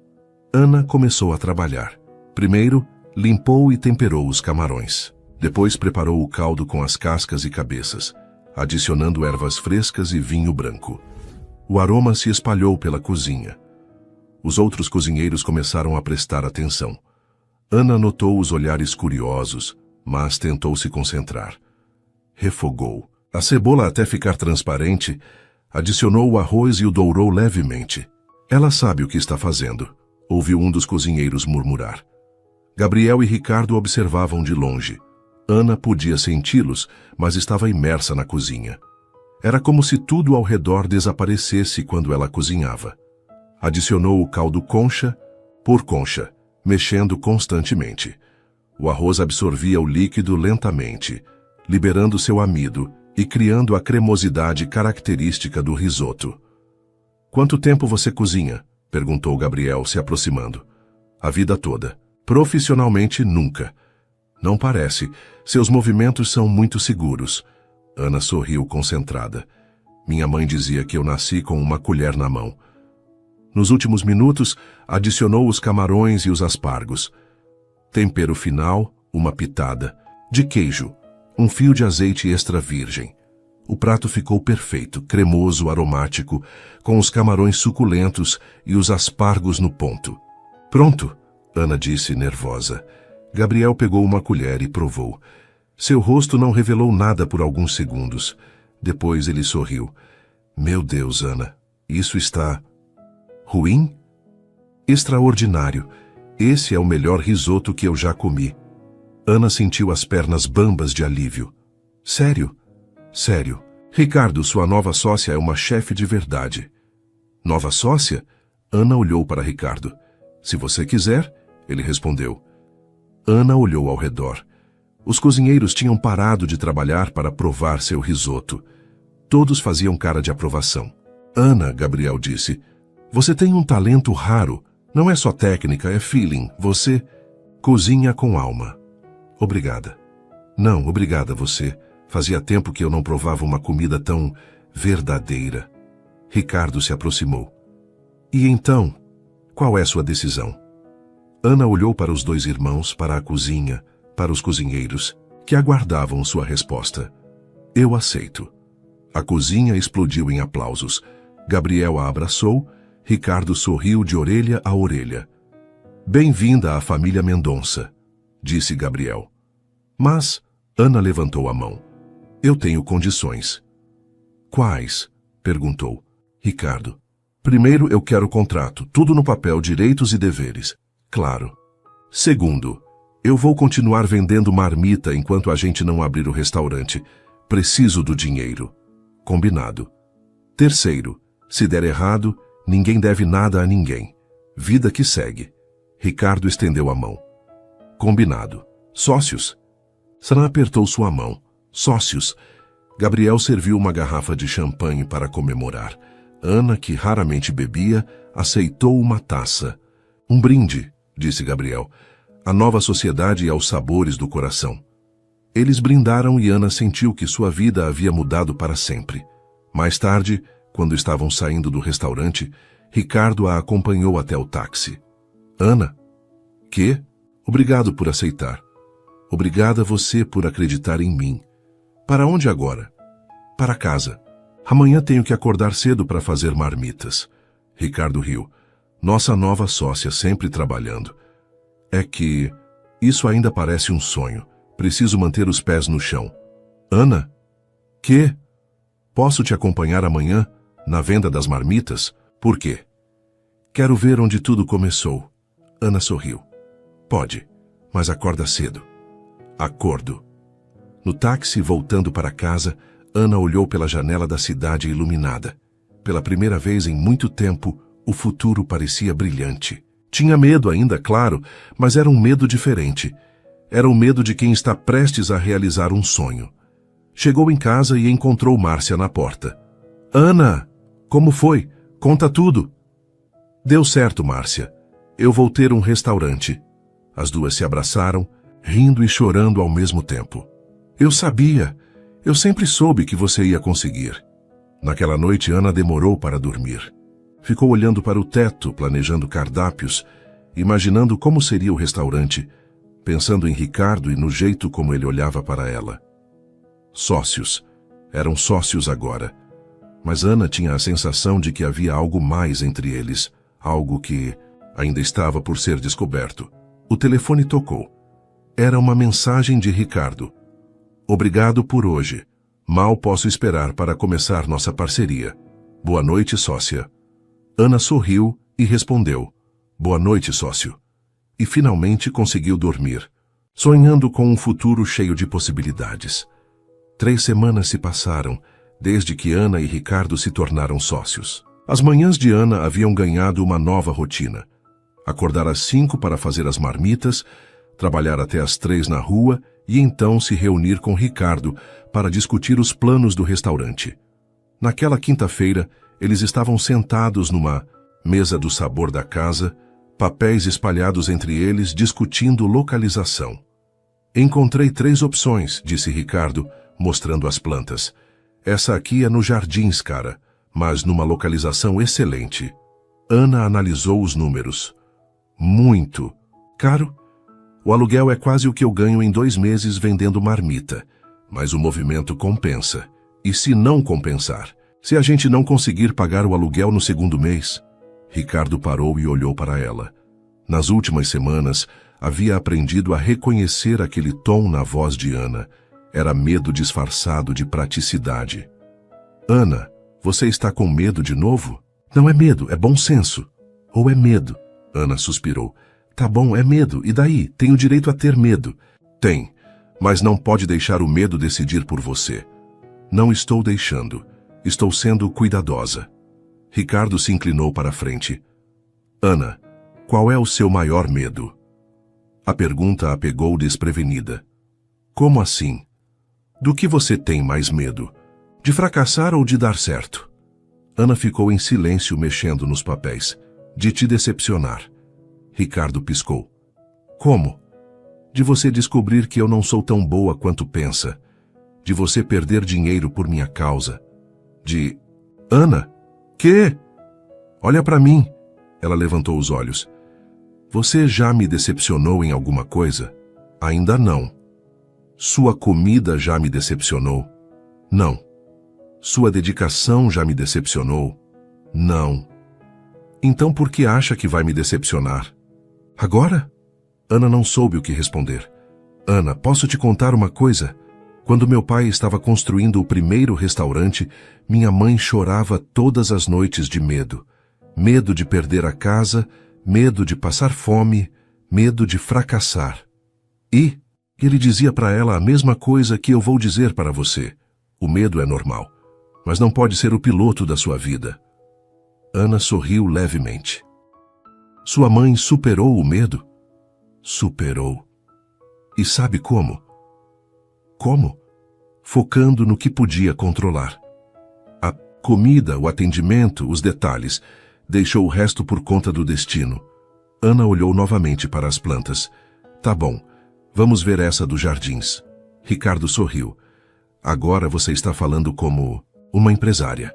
Ana começou a trabalhar. Primeiro, limpou e temperou os camarões. Depois preparou o caldo com as cascas e cabeças, adicionando ervas frescas e vinho branco. O aroma se espalhou pela cozinha. Os outros cozinheiros começaram a prestar atenção. Ana notou os olhares curiosos, mas tentou se concentrar. Refogou. A cebola até ficar transparente, adicionou o arroz e o dourou levemente. Ela sabe o que está fazendo, ouviu um dos cozinheiros murmurar. Gabriel e Ricardo observavam de longe. Ana podia senti-los, mas estava imersa na cozinha. Era como se tudo ao redor desaparecesse quando ela cozinhava. Adicionou o caldo concha por concha, mexendo constantemente. O arroz absorvia o líquido lentamente, liberando seu amido e criando a cremosidade característica do risoto. Quanto tempo você cozinha? Perguntou Gabriel, se aproximando. A vida toda. Profissionalmente, nunca. Não parece. Seus movimentos são muito seguros. Ana sorriu concentrada. Minha mãe dizia que eu nasci com uma colher na mão. Nos últimos minutos, adicionou os camarões e os aspargos. Tempero final, uma pitada. De queijo, um fio de azeite extra virgem. O prato ficou perfeito, cremoso, aromático, com os camarões suculentos e os aspargos no ponto. Pronto, Ana disse, nervosa. Gabriel pegou uma colher e provou. Seu rosto não revelou nada por alguns segundos. Depois ele sorriu. Meu Deus, Ana, isso está... ruim? Extraordinário. Esse é o melhor risoto que eu já comi. Ana sentiu as pernas bambas de alívio. Sério? Sério. Ricardo, sua nova sócia é uma chefe de verdade. Nova sócia? Ana olhou para Ricardo. Se você quiser, ele respondeu. Ana olhou ao redor. Os cozinheiros tinham parado de trabalhar para provar seu risoto. Todos faziam cara de aprovação. Ana, Gabriel disse, você tem um talento raro. Não é só técnica, é feeling. Você cozinha com alma. Obrigada. Não, obrigada você. Fazia tempo que eu não provava uma comida tão verdadeira. Ricardo se aproximou. E então, qual é sua decisão? Ana olhou para os 2 irmãos, para a cozinha, para os cozinheiros, que aguardavam sua resposta. Eu aceito. A cozinha explodiu em aplausos. Gabriel a abraçou, Ricardo sorriu de orelha a orelha. Bem-vinda à família Mendonça, disse Gabriel. Mas, Ana levantou a mão. Eu tenho condições. Quais? Perguntou. Ricardo. Primeiro, eu quero contrato, tudo no papel, direitos e deveres. Claro. Segundo, eu vou continuar vendendo marmita enquanto a gente não abrir o restaurante. Preciso do dinheiro. Combinado. Terceiro, se der errado, ninguém deve nada a ninguém. Vida que segue. Ricardo estendeu a mão. Combinado. Sócios? Sana apertou sua mão. Sócios. Gabriel serviu uma garrafa de champanhe para comemorar. Ana, que raramente bebia, aceitou uma taça. Um brinde, disse Gabriel, à nova sociedade e aos sabores do coração. Eles brindaram e Ana sentiu que sua vida havia mudado para sempre. Mais tarde, quando estavam saindo do restaurante, Ricardo a acompanhou até o táxi. Ana? Quê? Obrigado por aceitar. Obrigada você por acreditar em mim. Para onde agora? Para casa. Amanhã tenho que acordar cedo para fazer marmitas. Ricardo riu. Nossa nova sócia sempre trabalhando. É que isso ainda parece um sonho. Preciso manter os pés no chão. Ana? Quê? Posso te acompanhar amanhã, na venda das marmitas? Por quê? Quero ver onde tudo começou. Ana sorriu. Pode, mas acorda cedo. Acordo. No táxi, voltando para casa, Ana olhou pela janela da cidade iluminada. Pela primeira vez em muito tempo, o futuro parecia brilhante. Tinha medo ainda, claro, mas era um medo diferente. Era o medo de quem está prestes a realizar um sonho. Chegou em casa e encontrou Márcia na porta. Ana, como foi? Conta tudo. Deu certo, Márcia. Eu vou ter um restaurante. As duas se abraçaram, rindo e chorando ao mesmo tempo. Eu sabia. Eu sempre soube que você ia conseguir. Naquela noite, Ana demorou para dormir. Ficou olhando para o teto, planejando cardápios, imaginando como seria o restaurante, pensando em Ricardo e no jeito como ele olhava para ela. Sócios. Eram sócios agora. Mas Ana tinha a sensação de que havia algo mais entre eles, algo que ainda estava por ser descoberto. O telefone tocou. Era uma mensagem de Ricardo. Obrigado por hoje. Mal posso esperar para começar nossa parceria. Boa noite, sócia. Ana sorriu e respondeu. Boa noite, sócio. E finalmente conseguiu dormir, sonhando com um futuro cheio de possibilidades. 3 semanas se passaram, desde que Ana e Ricardo se tornaram sócios. As manhãs de Ana haviam ganhado uma nova rotina. Acordar às 5 para fazer as marmitas, trabalhar até às 3 na rua e então se reunir com Ricardo para discutir os planos do restaurante. Naquela quinta-feira, eles estavam sentados numa mesa do sabor da casa, papéis espalhados entre eles discutindo localização. Encontrei 3 opções, disse Ricardo, mostrando as plantas. Essa aqui é no Jardins, cara, mas numa localização excelente. Ana analisou os números. Muito. Caro? O aluguel é quase o que eu ganho em 2 meses vendendo marmita, mas o movimento compensa. E se não compensar? Se a gente não conseguir pagar o aluguel no 2º mês? Ricardo parou e olhou para ela. Nas últimas semanas, havia aprendido a reconhecer aquele tom na voz de Ana. Era medo disfarçado de praticidade. Ana, você está com medo de novo? Não é medo, é bom senso. Ou é medo? Ana suspirou. Tá bom, é medo. E daí? Tenho direito a ter medo. Tem, mas não pode deixar o medo decidir por você. Não estou deixando. Estou sendo cuidadosa. Ricardo se inclinou para a frente. Ana, qual é o seu maior medo? A pergunta a pegou desprevenida. Como assim? Do que você tem mais medo? De fracassar ou de dar certo? Ana ficou em silêncio mexendo nos papéis. De te decepcionar. Ricardo piscou. Como? De você descobrir que eu não sou tão boa quanto pensa. De você perder dinheiro por minha causa. De... Ana? Quê? Olha para mim. Ela levantou os olhos. Você já me decepcionou em alguma coisa? Ainda não. Sua comida já me decepcionou? Não. Sua dedicação já me decepcionou? Não. Então por que acha que vai me decepcionar? Agora? Ana não soube o que responder. Ana, posso te contar uma coisa? Quando meu pai estava construindo o primeiro restaurante, minha mãe chorava todas as noites de medo. Medo de perder a casa, medo de passar fome, medo de fracassar. E ele dizia para ela a mesma coisa que eu vou dizer para você. O medo é normal, mas não pode ser o piloto da sua vida. Ana sorriu levemente. Sua mãe superou o medo? Superou. E sabe como? Como? Focando no que podia controlar. A comida, o atendimento, os detalhes. Deixou o resto por conta do destino. Ana olhou novamente para as plantas. Tá bom, vamos ver essa dos jardins. Ricardo sorriu. Agora você está falando como uma empresária.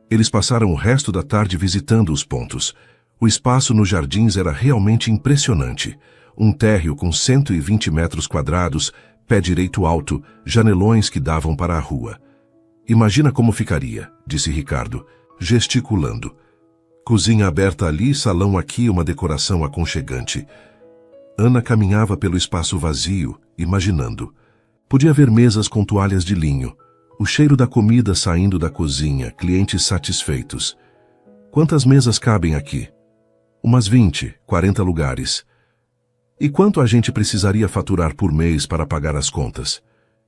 Eles passaram o resto da tarde visitando os pontos. O espaço nos jardins era realmente impressionante. Um térreo com 120 metros quadrados, pé direito alto, janelões que davam para a rua. Imagina como ficaria, disse Ricardo, gesticulando. Cozinha aberta ali, salão aqui, uma decoração aconchegante. Ana caminhava pelo espaço vazio, imaginando. Podia ver mesas com toalhas de linho, o cheiro da comida saindo da cozinha, clientes satisfeitos. Quantas mesas cabem aqui? Umas 20, 40 lugares. E quanto a gente precisaria faturar por mês para pagar as contas?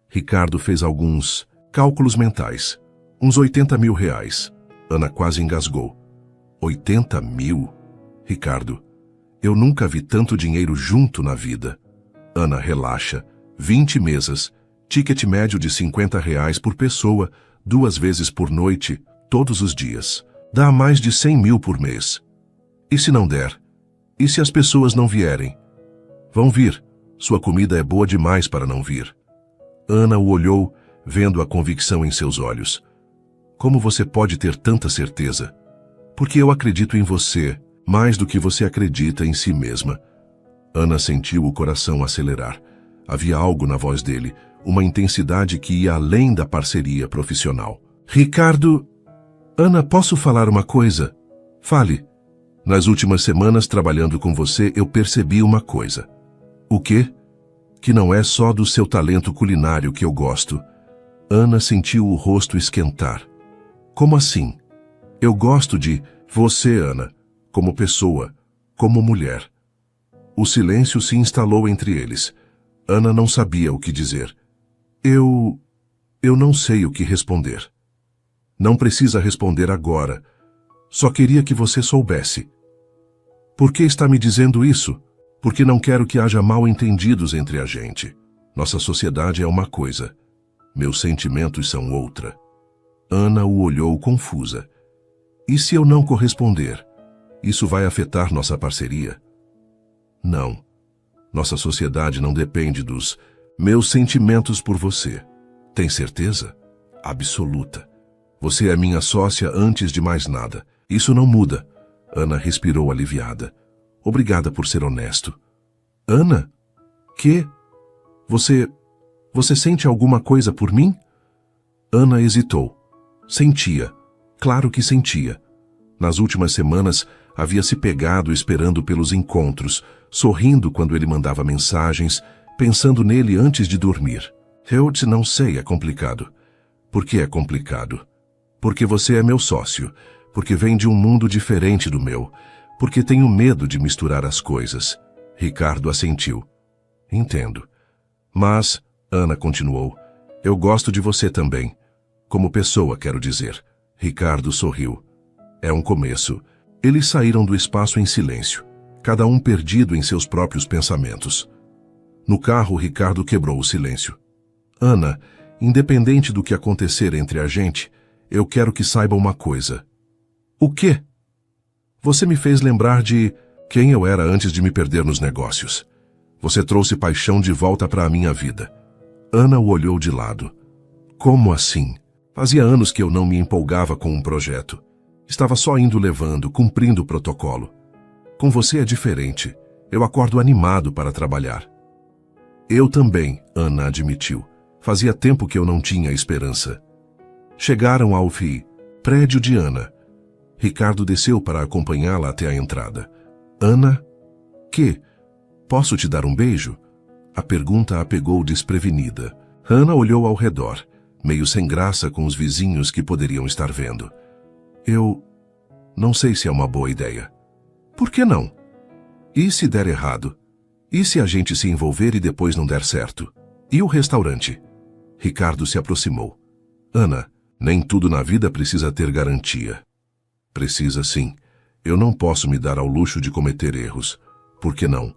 Ricardo fez alguns cálculos mentais. Uns 80 mil reais. Ana quase engasgou. 80 mil? Ricardo, eu nunca vi tanto dinheiro junto na vida. Ana, relaxa. 20 mesas. Ticket médio de 50 reais por pessoa, 2 vezes por noite, todos os dias. Dá mais de 100 mil por mês. E se não der? E se as pessoas não vierem? Vão vir. Sua comida é boa demais para não vir. Ana o olhou, vendo a convicção em seus olhos. Como você pode ter tanta certeza? Porque eu acredito em você, mais do que você acredita em si mesma. Ana sentiu o coração acelerar. Havia algo na voz dele, uma intensidade que ia além da parceria profissional. Ricardo... Ana, posso falar uma coisa? Fale. Nas últimas semanas, trabalhando com você, eu percebi uma coisa. O quê? Que não é só do seu talento culinário que eu gosto. Ana sentiu o rosto esquentar. Como assim? Eu gosto de você, Ana, como pessoa, como mulher. O silêncio se instalou entre eles. Ana não sabia o que dizer. Eu não sei o que responder. Não precisa responder agora. Só queria que você soubesse. Por que está me dizendo isso? Porque não quero que haja mal-entendidos entre a gente. Nossa sociedade é uma coisa. Meus sentimentos são outra. Ana o olhou confusa. E se eu não corresponder? Isso vai afetar nossa parceria? Não. Nossa sociedade não depende dos meus sentimentos por você. Tem certeza? Absoluta. Você é minha sócia antes de mais nada. Isso não muda. Ana respirou aliviada. Obrigada por ser honesto. Ana? Que? Você sente alguma coisa por mim? Ana hesitou. Sentia. Claro que sentia. Nas últimas semanas, havia se pegado esperando pelos encontros, sorrindo quando ele mandava mensagens, pensando nele antes de dormir. Eu não sei, é complicado. Por que é complicado? Porque você é meu sócio, porque vem de um mundo diferente do meu, porque tenho medo de misturar as coisas. Ricardo assentiu. Entendo. Mas, Ana continuou, eu gosto de você também. Como pessoa, quero dizer. Ricardo sorriu. É um começo. Eles saíram do espaço em silêncio, cada um perdido em seus próprios pensamentos. No carro, Ricardo quebrou o silêncio. Ana, independente do que acontecer entre a gente, eu quero que saiba uma coisa. O quê? Você me fez lembrar de quem eu era antes de me perder nos negócios. Você trouxe paixão de volta para a minha vida. Ana o olhou de lado. Como assim? Fazia anos que eu não me empolgava com um projeto. Estava só indo levando, cumprindo o protocolo. Com você é diferente. Eu acordo animado para trabalhar. Eu também, Ana admitiu. Fazia tempo que eu não tinha esperança. Chegaram ao prédio de Ana. Ricardo desceu para acompanhá-la até a entrada. Ana? Que? Posso te dar um beijo? A pergunta a pegou desprevenida. Ana olhou ao redor, meio sem graça com os vizinhos que poderiam estar vendo. Eu não sei se é uma boa ideia. Por que não? E se der errado? E se a gente se envolver e depois não der certo? E o restaurante? Ricardo se aproximou. Ana, nem tudo na vida precisa ter garantia. Precisa sim. Eu não posso me dar ao luxo de cometer erros. Por que não?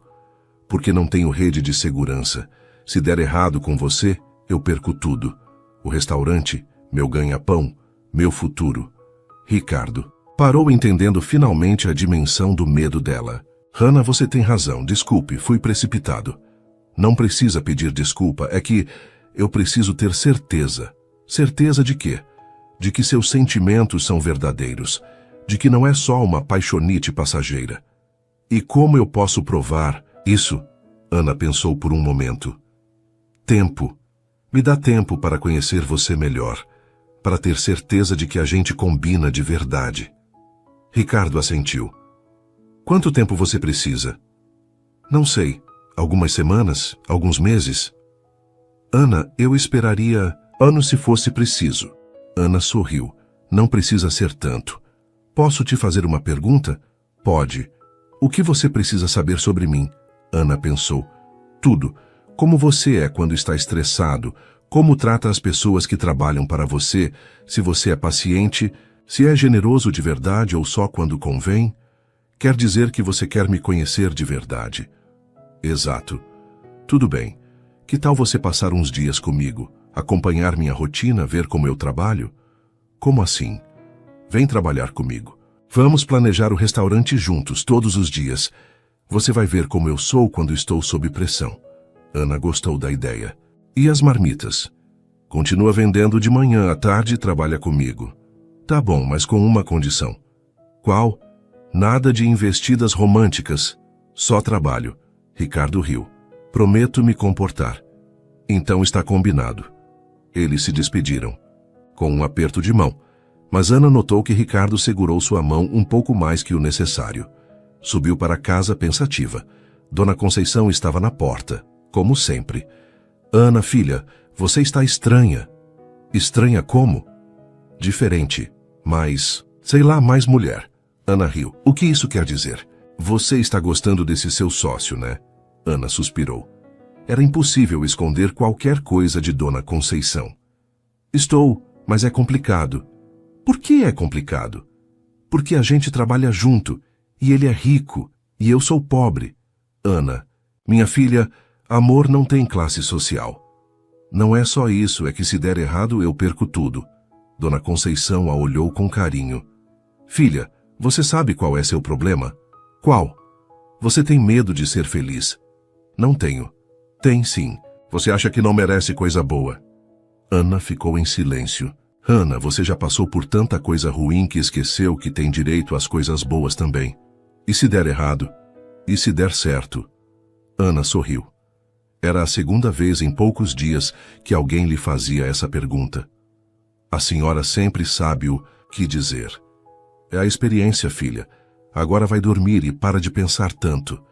Porque não tenho rede de segurança. Se der errado com você, eu perco tudo. O restaurante, meu ganha-pão, meu futuro. Ricardo parou entendendo finalmente a dimensão do medo dela. Hannah, você tem razão. Desculpe, fui precipitado. Não precisa pedir desculpa, é que eu preciso ter certeza. Certeza de quê? De que seus sentimentos são verdadeiros, de que não é só uma paixonite passageira. E como eu posso provar isso? Ana pensou por um momento. Tempo. Me dá tempo para conhecer você melhor, para ter certeza de que a gente combina de verdade. Ricardo assentiu. Quanto tempo você precisa? Não sei. Algumas semanas? Alguns meses? Ana, eu esperaria anos se fosse preciso. Ana sorriu. Não precisa ser tanto. Posso te fazer uma pergunta? Pode. O que você precisa saber sobre mim? Ana pensou. Tudo. Como você é quando está estressado, como trata as pessoas que trabalham para você, se você é paciente, se é generoso de verdade ou só quando convém. Quer dizer que você quer me conhecer de verdade. Exato. Tudo bem. Que tal você passar uns dias comigo, acompanhar minha rotina, ver como eu trabalho? Como assim? Vem trabalhar comigo. Vamos planejar o restaurante juntos todos os dias. Você vai ver como eu sou quando estou sob pressão. Ana gostou da ideia. E as marmitas? Continua vendendo de manhã, à tarde trabalha comigo. Tá bom, mas com uma condição. Qual? Nada de investidas românticas. Só trabalho. Ricardo riu. Prometo me comportar. Então está combinado. Eles se despediram, com um aperto de mão. Mas Ana notou que Ricardo segurou sua mão um pouco mais que o necessário. Subiu para casa pensativa. Dona Conceição estava na porta, como sempre. Ana, filha, você está estranha. Estranha como? Diferente, mas, sei lá, mais mulher. Ana riu. O que isso quer dizer? Você está gostando desse seu sócio, né? Ana suspirou. Era impossível esconder qualquer coisa de Dona Conceição. Estou, mas é complicado. Por que é complicado? Porque a gente trabalha junto, e ele é rico, e eu sou pobre. Ana, minha filha, amor não tem classe social. Não é só isso, é que se der errado eu perco tudo. Dona Conceição a olhou com carinho. Filha, você sabe qual é seu problema? Qual? Você tem medo de ser feliz. Não tenho. Tem sim. Você acha que não merece coisa boa. Ana ficou em silêncio. Ana, você já passou por tanta coisa ruim que esqueceu que tem direito às coisas boas também. E se der errado? E se der certo? Ana sorriu. Era a segunda vez em poucos dias que alguém lhe fazia essa pergunta. A senhora sempre sabe o que dizer. É a experiência, filha. Agora vai dormir e para de pensar tanto.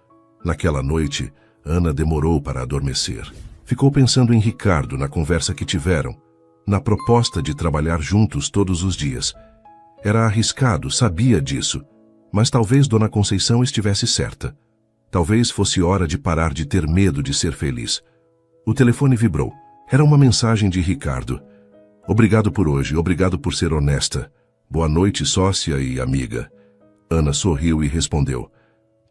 Naquela noite, Ana demorou para adormecer. Ficou pensando em Ricardo na conversa que tiveram, na proposta de trabalhar juntos todos os dias. Era arriscado, sabia disso, mas talvez Dona Conceição estivesse certa. Talvez fosse hora de parar de ter medo de ser feliz. O telefone vibrou. Era uma mensagem de Ricardo. Obrigado por hoje, obrigado por ser honesta. Boa noite, sócia e amiga. Ana sorriu e respondeu.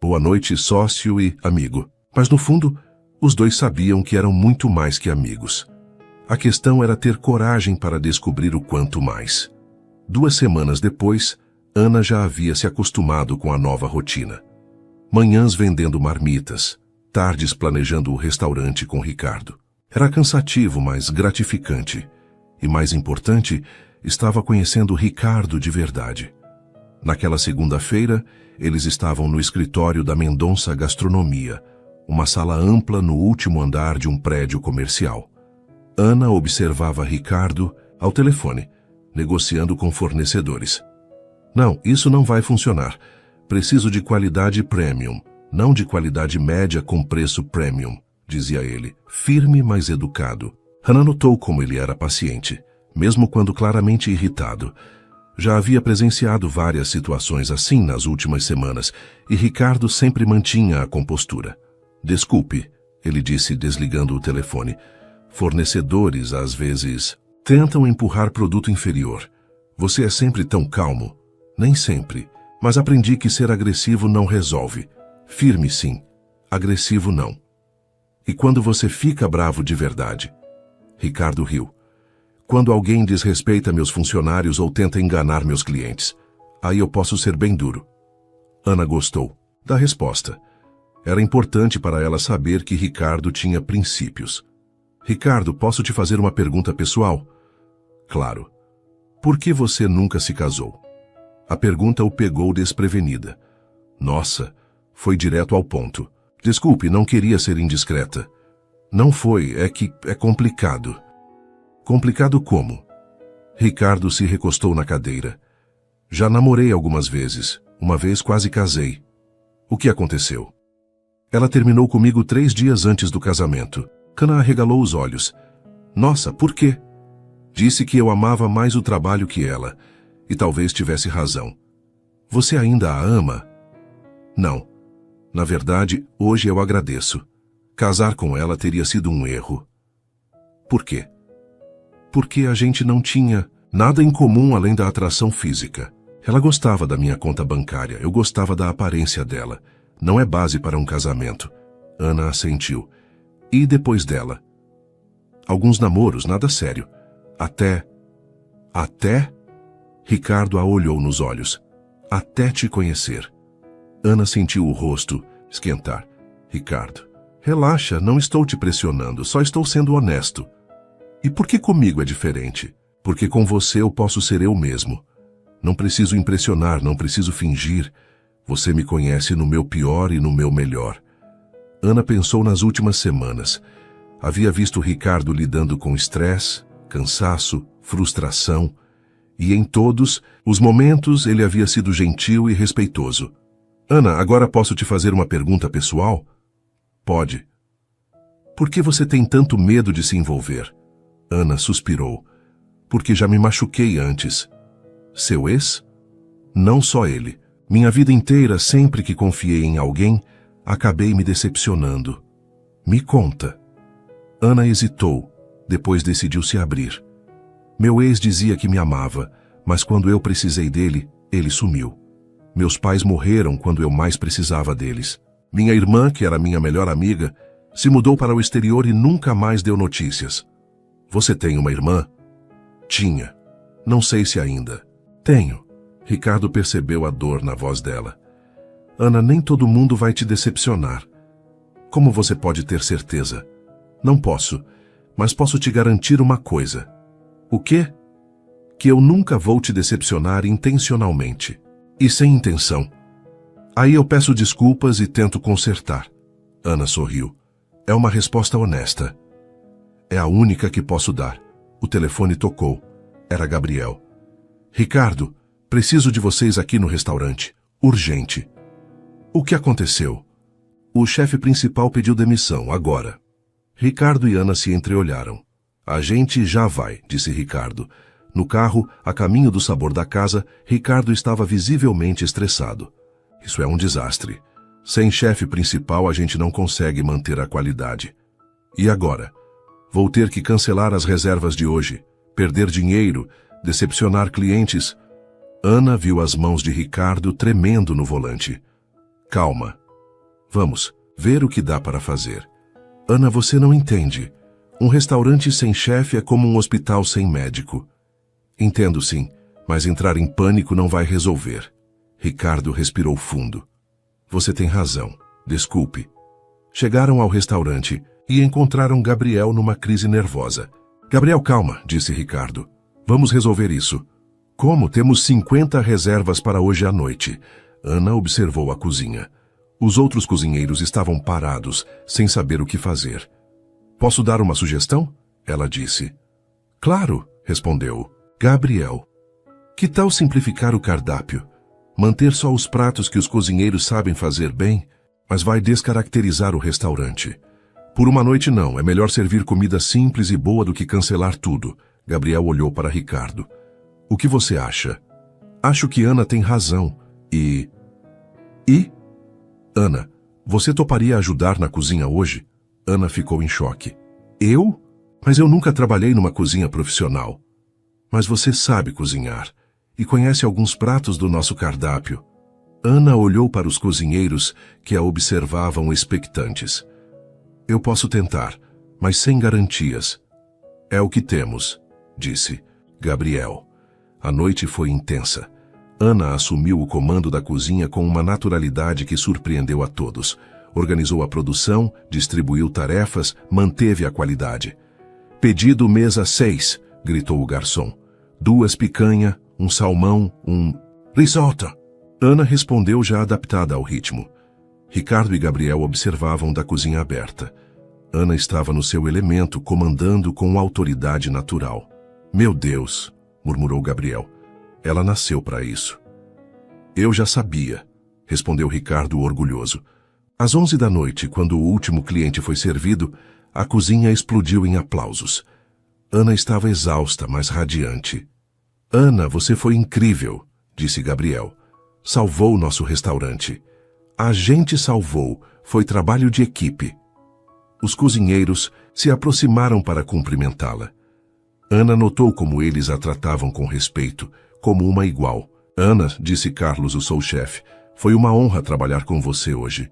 Boa noite, sócio e amigo. Mas no fundo, os dois sabiam que eram muito mais que amigos. A questão era ter coragem para descobrir o quanto mais. 2 semanas depois, Ana já havia se acostumado com a nova rotina. Manhãs vendendo marmitas, tardes planejando o restaurante com Ricardo. Era cansativo, mas gratificante. E mais importante, estava conhecendo Ricardo de verdade. Naquela segunda-feira, eles estavam no escritório da Mendonça Gastronomia, uma sala ampla no último andar de um prédio comercial. Ana observava Ricardo ao telefone, negociando com fornecedores. Não, isso não vai funcionar. Preciso de qualidade premium, não de qualidade média com preço premium, dizia ele, firme, mas educado. Ana notou como ele era paciente, mesmo quando claramente irritado. Já havia presenciado várias situações assim nas últimas semanas, e Ricardo sempre mantinha a compostura. Desculpe, ele disse desligando o telefone. Fornecedores, às vezes, tentam empurrar produto inferior. Você é sempre tão calmo. Nem sempre. Mas aprendi que ser agressivo não resolve. Firme sim, agressivo não. E quando você fica bravo de verdade? Ricardo riu. Quando alguém desrespeita meus funcionários ou tenta enganar meus clientes, aí eu posso ser bem duro. Ana gostou. Da resposta. Era importante para ela saber que Ricardo tinha princípios. Ricardo, posso te fazer uma pergunta pessoal? Claro. Por que você nunca se casou? A pergunta o pegou desprevenida. Nossa, foi direto ao ponto. Desculpe, não queria ser indiscreta. Não foi, é que é complicado. Complicado como? Ricardo se recostou na cadeira. Já namorei algumas vezes. Uma vez quase casei. O que aconteceu? Ela terminou comigo 3 dias antes do casamento. Cana arregalou os olhos. Nossa, por quê? Disse que eu amava mais o trabalho que ela. E talvez tivesse razão. Você ainda a ama? Não. Na verdade, hoje eu agradeço. Casar com ela teria sido um erro. Por quê? Porque a gente não tinha nada em comum além da atração física. Ela gostava da minha conta bancária, eu gostava da aparência dela. Não é base para um casamento. Ana assentiu. E depois dela? Alguns namoros, nada sério. Até? Ricardo a olhou nos olhos. Até te conhecer. Ana sentiu o rosto esquentar. Ricardo, relaxa, não estou te pressionando, só estou sendo honesto. E por que comigo é diferente? Porque com você eu posso ser eu mesmo. Não preciso impressionar, não preciso fingir. Você me conhece no meu pior e no meu melhor. Ana pensou nas últimas semanas. Havia visto Ricardo lidando com estresse, cansaço, frustração. E em todos os momentos ele havia sido gentil e respeitoso. Ana, agora posso te fazer uma pergunta pessoal? Pode. Por que você tem tanto medo de se envolver? Ana suspirou. Porque já me machuquei antes. Seu ex? Não só ele. Minha vida inteira, sempre que confiei em alguém, acabei me decepcionando. Me conta. Ana hesitou, depois decidiu se abrir. Meu ex dizia que me amava, mas quando eu precisei dele, ele sumiu. Meus pais morreram quando eu mais precisava deles. Minha irmã, que era minha melhor amiga, se mudou para o exterior e nunca mais deu notícias. Você tem uma irmã? Tinha. Não sei se ainda. Tenho. Ricardo percebeu a dor na voz dela. Ana, nem todo mundo vai te decepcionar. Como você pode ter certeza? Não posso, mas posso te garantir uma coisa. O quê? Que eu nunca vou te decepcionar intencionalmente. E sem intenção. Aí eu peço desculpas e tento consertar. Ana sorriu. É uma resposta honesta. É a única que posso dar. O telefone tocou. Era Gabriel. Ricardo, preciso de vocês aqui no restaurante. Urgente. O que aconteceu? O chefe principal pediu demissão, agora. Ricardo e Ana se entreolharam. A gente já vai, disse Ricardo. No carro, a caminho do sabor da casa, Ricardo estava visivelmente estressado. Isso é um desastre. Sem chefe principal, a gente não consegue manter a qualidade. E agora? Vou ter que cancelar as reservas de hoje, perder dinheiro, decepcionar clientes. Ana viu as mãos de Ricardo tremendo no volante. Calma. Vamos ver o que dá para fazer. Ana, você não entende. Um restaurante sem chefe é como um hospital sem médico. Entendo sim, mas entrar em pânico não vai resolver. Ricardo respirou fundo. Você tem razão. Desculpe. Chegaram ao restaurante e encontraram Gabriel numa crise nervosa. Gabriel, calma, disse Ricardo. Vamos resolver isso. Como? Temos 50 reservas para hoje à noite. Ana observou a cozinha. Os outros cozinheiros estavam parados, sem saber o que fazer. Posso dar uma sugestão? Ela disse. Claro, respondeu Gabriel. Que tal simplificar o cardápio? Manter só os pratos que os cozinheiros sabem fazer bem, mas vai descaracterizar o restaurante. Por uma noite não, é melhor servir comida simples e boa do que cancelar tudo. Gabriel olhou para Ricardo. O que você acha? Acho que Ana tem razão. E? Ana, você toparia ajudar na cozinha hoje? Ana ficou em choque. Eu? Mas eu nunca trabalhei numa cozinha profissional. Mas você sabe cozinhar e conhece alguns pratos do nosso cardápio. Ana olhou para os cozinheiros que a observavam expectantes. Eu posso tentar, mas sem garantias. É o que temos, disse Gabriel. A noite foi intensa. Ana assumiu o comando da cozinha com uma naturalidade que surpreendeu a todos. Organizou a produção, distribuiu tarefas, manteve a qualidade. Pedido mesa 6, gritou o garçom. 2 picanha, um salmão, um risotto. Ana respondeu já adaptada ao ritmo. Ricardo e Gabriel observavam da cozinha aberta. Ana estava no seu elemento, comandando com autoridade natural. Meu Deus, murmurou Gabriel. Ela nasceu para isso. Eu já sabia, respondeu Ricardo orgulhoso. Às 11 da noite, quando o último cliente foi servido, a cozinha explodiu em aplausos. Ana estava exausta, mas radiante. Ana, você foi incrível, disse Gabriel. Salvou nosso restaurante. A gente salvou, foi trabalho de equipe. Os cozinheiros se aproximaram para cumprimentá-la. Ana notou como eles a tratavam com respeito, como uma igual. Ana, disse Carlos, o sous-chefe, foi uma honra trabalhar com você hoje.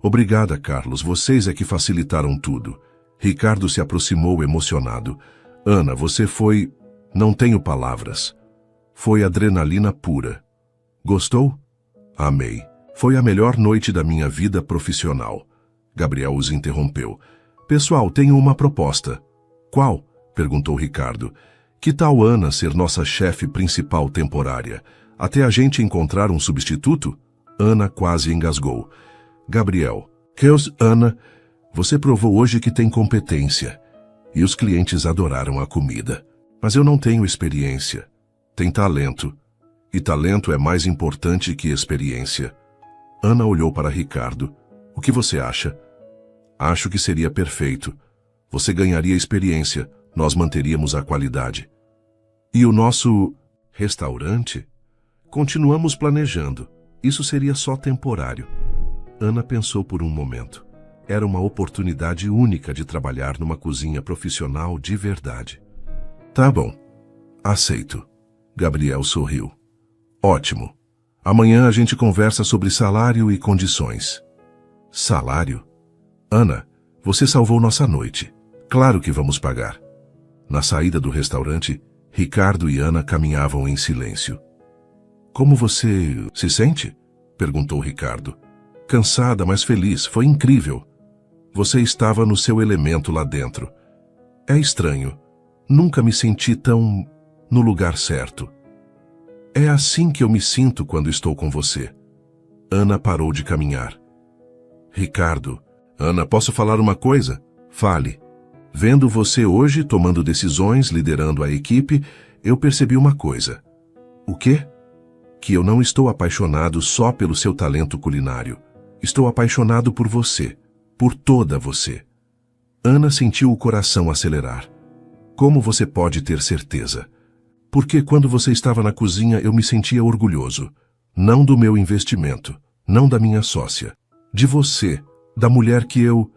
Obrigada, Carlos, vocês é que facilitaram tudo. Ricardo se aproximou emocionado. Ana, você foi... não tenho palavras. Foi adrenalina pura. Gostou? Amei. Foi a melhor noite da minha vida profissional. Gabriel os interrompeu. Pessoal, tenho uma proposta. Qual? Perguntou Ricardo. Que tal Ana ser nossa chefe principal temporária? Até a gente encontrar um substituto? Ana quase engasgou. Gabriel, Ana, você provou hoje que tem competência. E os clientes adoraram a comida. Mas eu não tenho experiência. Tem talento. E talento é mais importante que experiência. Ana olhou para Ricardo. O que você acha? Acho que seria perfeito. Você ganharia experiência. Nós manteríamos a qualidade. E o nosso restaurante? Continuamos planejando. Isso seria só temporário. Ana pensou por um momento. Era uma oportunidade única de trabalhar numa cozinha profissional de verdade. Tá bom. Aceito. Gabriel sorriu. Ótimo. Amanhã a gente conversa sobre salário e condições. Salário? Ana, você salvou nossa noite. Claro que vamos pagar. Na saída do restaurante, Ricardo e Ana caminhavam em silêncio. Como você se sente? Perguntou Ricardo. Cansada, mas feliz. Foi incrível. Você estava no seu elemento lá dentro. É estranho. Nunca me senti tão no lugar certo. É assim que eu me sinto quando estou com você. Ana parou de caminhar. Ricardo, Ana, posso falar uma coisa? Fale. Vendo você hoje tomando decisões, liderando a equipe, eu percebi uma coisa. O quê? Que eu não estou apaixonado só pelo seu talento culinário. Estou apaixonado por você, por toda você. Ana sentiu o coração acelerar. Como você pode ter certeza? Porque quando você estava na cozinha eu me sentia orgulhoso. Não do meu investimento, não da minha sócia. De você, da mulher que eu...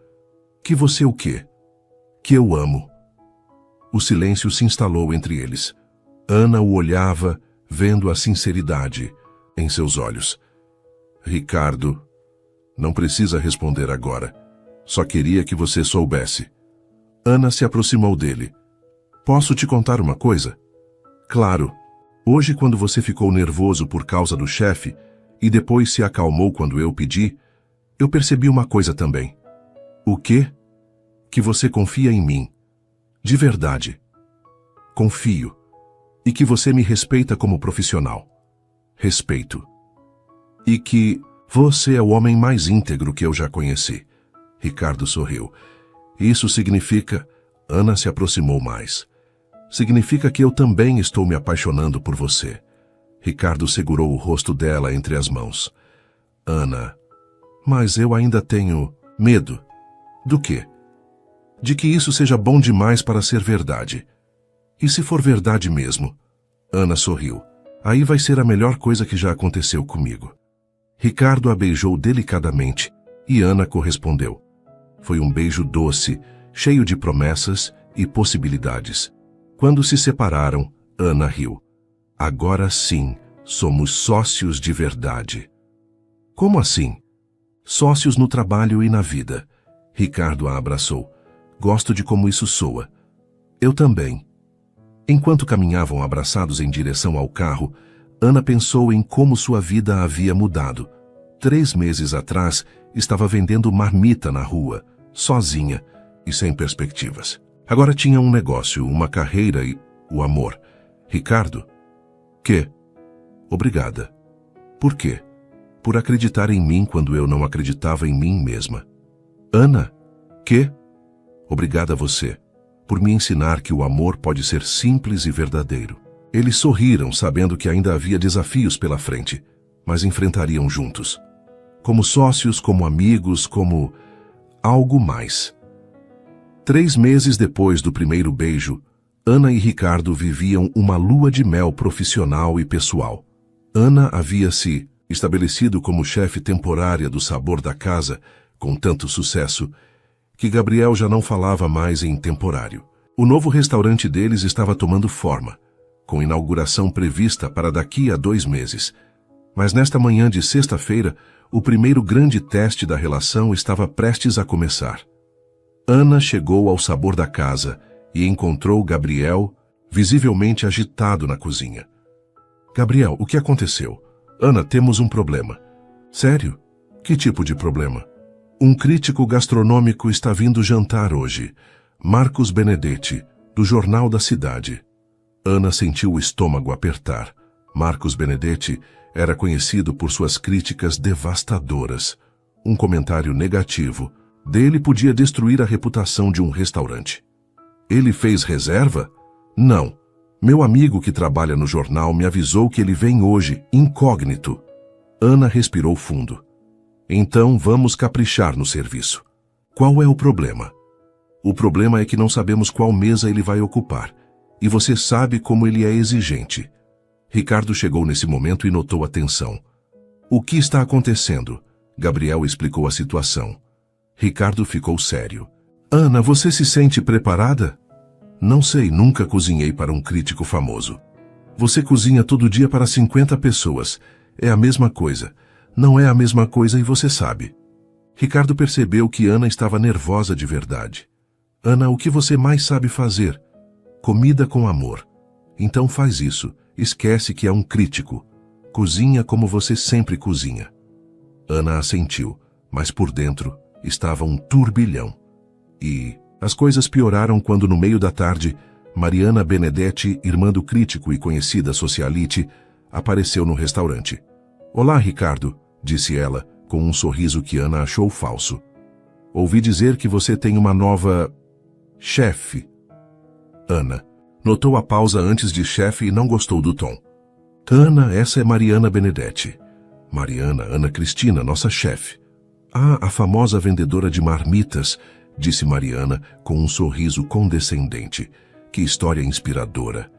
Que você o quê? Que eu amo. O silêncio se instalou entre eles. Ana o olhava, vendo a sinceridade em seus olhos. Ricardo, não precisa responder agora. Só queria que você soubesse. Ana se aproximou dele. Posso te contar uma coisa? Claro. Hoje, quando você ficou nervoso por causa do chefe e depois se acalmou quando eu pedi, eu percebi uma coisa também. O quê? Que você confia em mim. De verdade. Confio. E que você me respeita como profissional. Respeito. E que você é o homem mais íntegro que eu já conheci. Ricardo sorriu. Isso significa... Ana se aproximou mais. Significa que eu também estou me apaixonando por você. Ricardo segurou o rosto dela entre as mãos. Ana, mas eu ainda tenho medo. Do quê? De que isso seja bom demais para ser verdade. E se for verdade mesmo? Ana sorriu. Aí vai ser a melhor coisa que já aconteceu comigo. Ricardo a beijou delicadamente e Ana correspondeu. Foi um beijo doce, cheio de promessas e possibilidades. Quando se separaram, Ana riu. Agora sim, somos sócios de verdade. Como assim? Sócios no trabalho e na vida. Ricardo a abraçou. Gosto de como isso soa. Eu também. Enquanto caminhavam abraçados em direção ao carro, Ana pensou em como sua vida havia mudado. 3 meses atrás, estava vendendo marmita na rua, sozinha e sem perspectivas. Agora tinha um negócio, uma carreira e o amor. Ricardo? Que? Obrigada. Por quê? Por acreditar em mim quando eu não acreditava em mim mesma. Ana? Que? Obrigada a você, por me ensinar que o amor pode ser simples e verdadeiro. Eles sorriram, sabendo que ainda havia desafios pela frente, mas enfrentariam juntos. Como sócios, como amigos, como algo mais. 3 meses depois do primeiro beijo, Ana e Ricardo viviam uma lua de mel profissional e pessoal. Ana havia se estabelecido como chefe temporária do sabor da casa, com tanto sucesso, que Gabriel já não falava mais em temporário. O novo restaurante deles estava tomando forma, com inauguração prevista para daqui a 2 meses. Mas nesta manhã de sexta-feira, o primeiro grande teste da relação estava prestes a começar. Ana chegou ao sabor da casa e encontrou Gabriel, visivelmente agitado na cozinha. Gabriel, o que aconteceu? Ana, temos um problema. Sério? Que tipo de problema? Um crítico gastronômico está vindo jantar hoje. Marcos Benedetti, do Jornal da Cidade. Ana sentiu o estômago apertar. Marcos Benedetti era conhecido por suas críticas devastadoras. Um comentário negativo dele podia destruir a reputação de um restaurante. Ele fez reserva? Não. Meu amigo que trabalha no jornal me avisou que ele vem hoje, incógnito. Ana respirou fundo. Então vamos caprichar no serviço. Qual é o problema? O problema é que não sabemos qual mesa ele vai ocupar. E você sabe como ele é exigente. Ricardo chegou nesse momento e notou a tensão. O que está acontecendo? Gabriel explicou a situação. Ricardo ficou sério. Ana, você se sente preparada? Não sei, nunca cozinhei para um crítico famoso. Você cozinha todo dia para 50 pessoas. É a mesma coisa. Não é a mesma coisa e você sabe. Ricardo percebeu que Ana estava nervosa de verdade. Ana, o que você mais sabe fazer? Comida com amor. Então faz isso. Esquece que é um crítico. Cozinha como você sempre cozinha. Ana assentiu, mas por dentro estava um turbilhão. E as coisas pioraram quando, no meio da tarde, Mariana Benedetti, irmã do crítico e conhecida socialite, apareceu no restaurante. Olá, Ricardo, disse ela, com um sorriso que Ana achou falso. Ouvi dizer que você tem uma nova chefe. Ana notou a pausa antes de chefe e não gostou do tom. Ana, essa é Mariana Benedetti. Mariana, Ana Cristina, nossa chefe. Ah, a famosa vendedora de marmitas, disse Mariana com um sorriso condescendente. Que história inspiradora.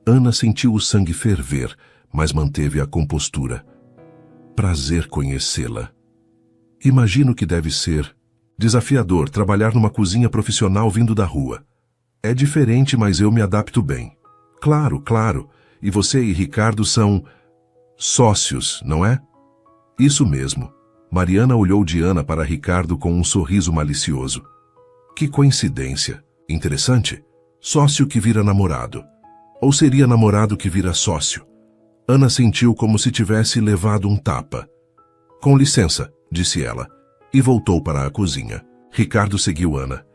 Ana sentiu o sangue ferver, mas manteve a compostura. Prazer conhecê-la. Imagino que deve ser desafiador trabalhar numa cozinha profissional vindo da rua. É diferente, mas eu me adapto bem. Claro, claro. E você e Ricardo são sócios, não é? Isso mesmo. Mariana olhou de Ana para Ricardo com um sorriso malicioso. Que coincidência. Interessante. Sócio que vira namorado. Ou seria namorado que vira sócio? Ana sentiu como se tivesse levado um tapa. Com licença, disse ela, e voltou para a cozinha. Ricardo seguiu Ana.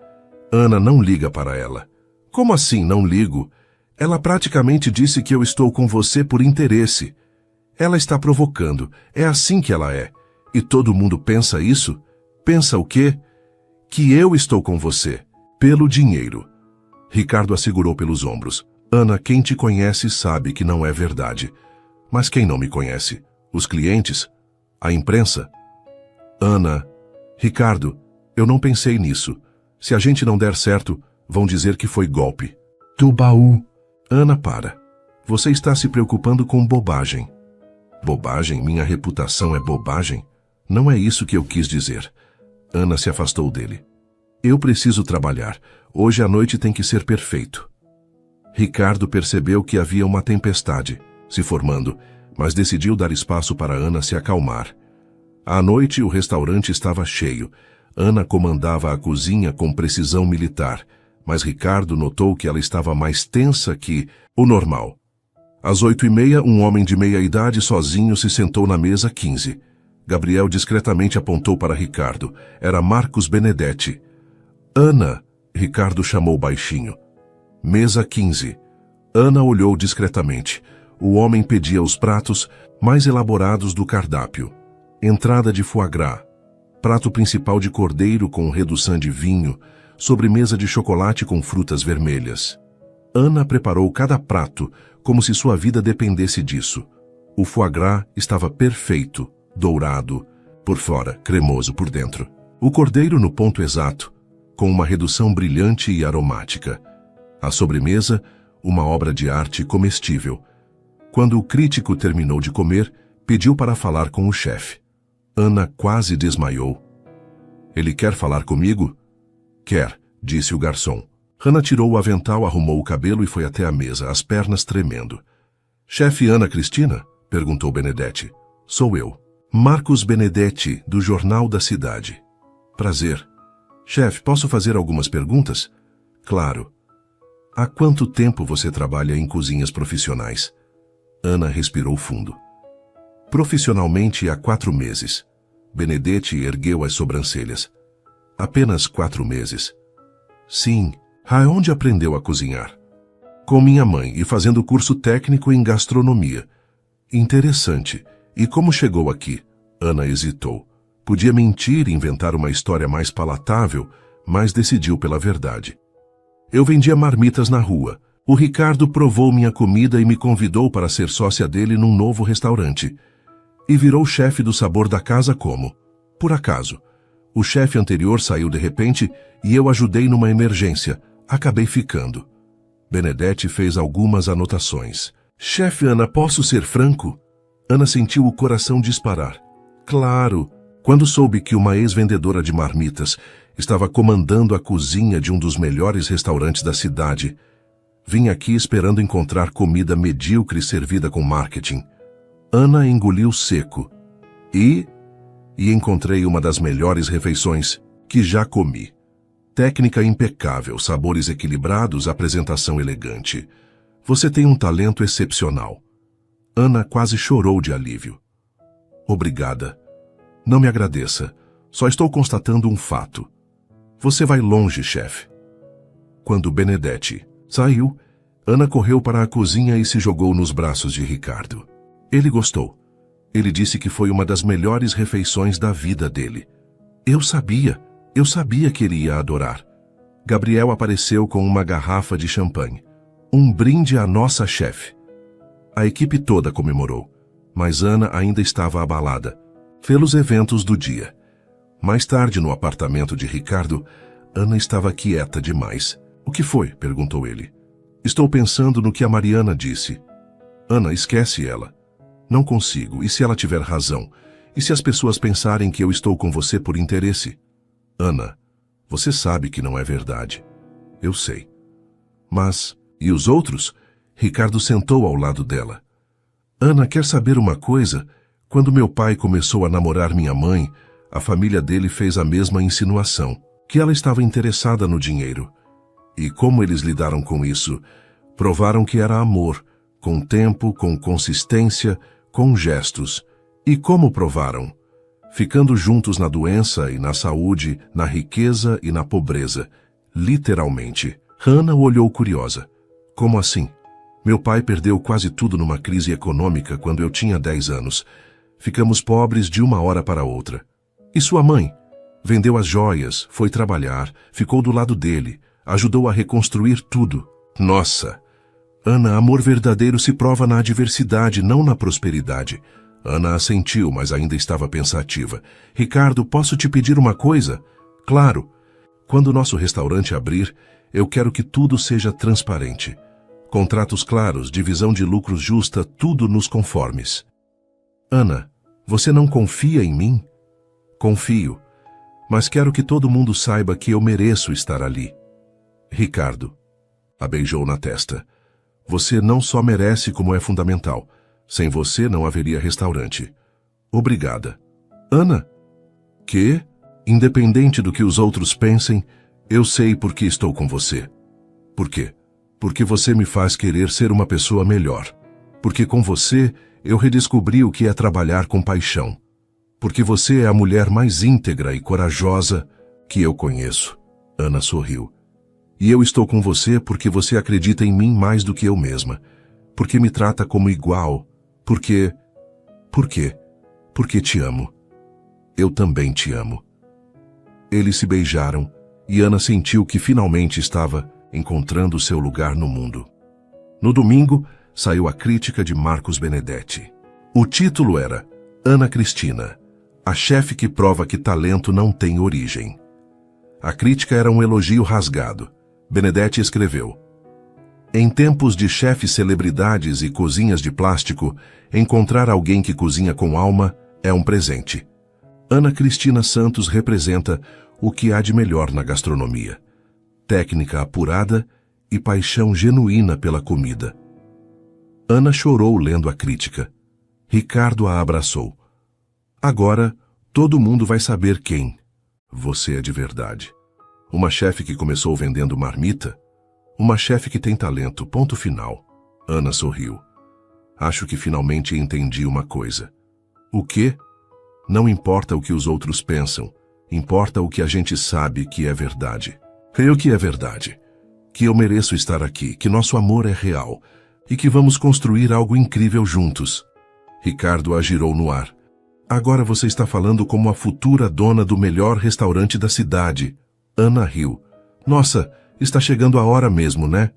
Ana não liga para ela. Como assim não ligo? Ela praticamente disse que eu estou com você por interesse. Ela está provocando. É assim que ela é. E todo mundo pensa isso? Pensa o quê? Que eu estou com você. Pelo dinheiro. Ricardo a segurou pelos ombros. Ana, quem te conhece sabe que não é verdade. Mas quem não me conhece? Os clientes? A imprensa? Ana. Ricardo, eu não pensei nisso. Se a gente não der certo, vão dizer que foi golpe. Do baú. Ana, para. Você está se preocupando com bobagem. Bobagem? Minha reputação é bobagem? Não é isso que eu quis dizer. Ana se afastou dele. Eu preciso trabalhar. Hoje à noite tem que ser perfeito. Ricardo percebeu que havia uma tempestade se formando, mas decidiu dar espaço para Ana se acalmar. À noite o restaurante estava cheio. Ana comandava a cozinha com precisão militar, mas Ricardo notou que ela estava mais tensa que o normal. Às 8h30, um homem de meia-idade sozinho se sentou na mesa 15. Gabriel discretamente apontou para Ricardo. Era Marcos Benedetti. Ana, Ricardo chamou baixinho. Mesa 15. Ana olhou discretamente. O homem pedia os pratos mais elaborados do cardápio. Entrada de foie gras. Prato principal de cordeiro com redução de vinho. Sobremesa de chocolate com frutas vermelhas. Ana preparou cada prato como se sua vida dependesse disso. O foie gras estava perfeito, dourado por fora, cremoso por dentro. O cordeiro no ponto exato, com uma redução brilhante e aromática. A sobremesa, uma obra de arte comestível. Quando o crítico terminou de comer, pediu para falar com o chefe. Ana quase desmaiou. Ele quer falar comigo? Quer, disse o garçom. Ana tirou o avental, arrumou o cabelo e foi até a mesa, as pernas tremendo. Chefe Ana Cristina? Perguntou Benedetti. Sou eu. Marcos Benedetti, do Jornal da Cidade. Prazer. Chefe, posso fazer algumas perguntas? Claro. Há quanto tempo você trabalha em cozinhas profissionais? Ana respirou fundo. Profissionalmente há 4 meses. Benedetti ergueu as sobrancelhas. Apenas 4 meses. Sim. Aonde aprendeu a cozinhar? Com minha mãe e fazendo curso técnico em gastronomia. Interessante. E como chegou aqui? Ana hesitou. Podia mentir e inventar uma história mais palatável, mas decidiu pela verdade. Eu vendia marmitas na rua. O Ricardo provou minha comida e me convidou para ser sócia dele num novo restaurante. E virou chefe do Sabor da Casa como? Por acaso. O chefe anterior saiu de repente e eu ajudei numa emergência. Acabei ficando. Benedetti fez algumas anotações. Chefe Ana, posso ser franco? Ana sentiu o coração disparar. Claro. Quando soube que uma ex-vendedora de marmitas estava comandando a cozinha de um dos melhores restaurantes da cidade, vim aqui esperando encontrar comida medíocre servida com marketing. Ana engoliu seco. E encontrei uma das melhores refeições que já comi. Técnica impecável, sabores equilibrados, apresentação elegante. Você tem um talento excepcional. Ana quase chorou de alívio. Obrigada. Não me agradeça. Só estou constatando um fato. Você vai longe, chefe. Quando Benedetti saiu, Ana correu para a cozinha e se jogou nos braços de Ricardo. Ele gostou. Ele disse que foi uma das melhores refeições da vida dele. Eu sabia que ele ia adorar. Gabriel apareceu com uma garrafa de champanhe. Um brinde à nossa chefe. A equipe toda comemorou, mas Ana ainda estava abalada, pelos eventos do dia. Mais tarde, no apartamento de Ricardo, Ana estava quieta demais. O que foi? Perguntou ele. Estou pensando no que a Mariana disse. Ana, esquece ela. Não consigo. E se ela tiver razão? E se as pessoas pensarem que eu estou com você por interesse? Ana, você sabe que não é verdade. Eu sei. Mas, e os outros? Ricardo sentou ao lado dela. Ana, quer saber uma coisa? Quando meu pai começou a namorar minha mãe, a família dele fez a mesma insinuação, que ela estava interessada no dinheiro. E como eles lidaram com isso? Provaram que era amor, com tempo, com consistência, com gestos. E como provaram? Ficando juntos na doença e na saúde, na riqueza e na pobreza. Literalmente. Ana olhou curiosa. Como assim? Meu pai perdeu quase tudo numa crise econômica quando eu tinha 10 anos. Ficamos pobres de uma hora para outra. E sua mãe? Vendeu as joias, foi trabalhar, ficou do lado dele, ajudou a reconstruir tudo. Nossa! Ana, amor verdadeiro se prova na adversidade, não na prosperidade. Ana assentiu, mas ainda estava pensativa. Ricardo, posso te pedir uma coisa? Claro. Quando nosso restaurante abrir, eu quero que tudo seja transparente. Contratos claros, divisão de lucros justa, tudo nos conformes. Ana, você não confia em mim? Confio, mas quero que todo mundo saiba que eu mereço estar ali. Ricardo, a beijou na testa. Você não só merece como é fundamental. Sem você não haveria restaurante. Obrigada. Ana? Que? Independente do que os outros pensem, eu sei por que estou com você. Por quê? Porque você me faz querer ser uma pessoa melhor. Porque com você eu redescobri o que é trabalhar com paixão. Porque você é a mulher mais íntegra e corajosa que eu conheço. Ana sorriu. E eu estou com você porque você acredita em mim mais do que eu mesma. Porque me trata como igual. Por quê? Porque te amo. Eu também te amo. Eles se beijaram e Ana sentiu que finalmente estava encontrando seu lugar no mundo. No domingo, saiu a crítica de Marcos Benedetti. O título era Ana Cristina, a chefe que prova que talento não tem origem. A crítica era um elogio rasgado. Benedetti escreveu: em tempos de chefes celebridades e cozinhas de plástico, encontrar alguém que cozinha com alma é um presente. Ana Cristina Santos representa o que há de melhor na gastronomia: técnica apurada e paixão genuína pela comida. Ana chorou lendo a crítica. Ricardo a abraçou. Agora, todo mundo vai saber quem você é de verdade. Uma chefe que começou vendendo marmita? Uma chefe que tem talento, ponto final. Ana sorriu. Acho que finalmente entendi uma coisa. O quê? Não importa o que os outros pensam, importa o que a gente sabe que é verdade. E o que é verdade? Que eu mereço estar aqui, que nosso amor é real e que vamos construir algo incrível juntos. Ricardo a girou no ar. Agora você está falando como a futura dona do melhor restaurante da cidade. Ana riu. Nossa, está chegando a hora mesmo, né?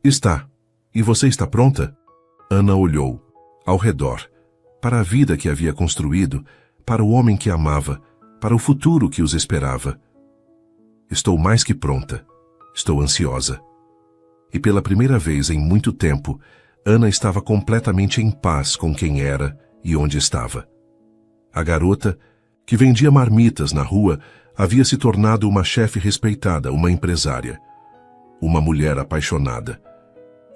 Está. E você está pronta? Ana olhou ao redor, para a vida que havia construído, para o homem que amava, para o futuro que os esperava. Estou mais que pronta. Estou ansiosa. E pela primeira vez em muito tempo, Ana estava completamente em paz com quem era e onde estava. A garota, que vendia marmitas na rua, havia se tornado uma chefe respeitada, uma empresária. Uma mulher apaixonada.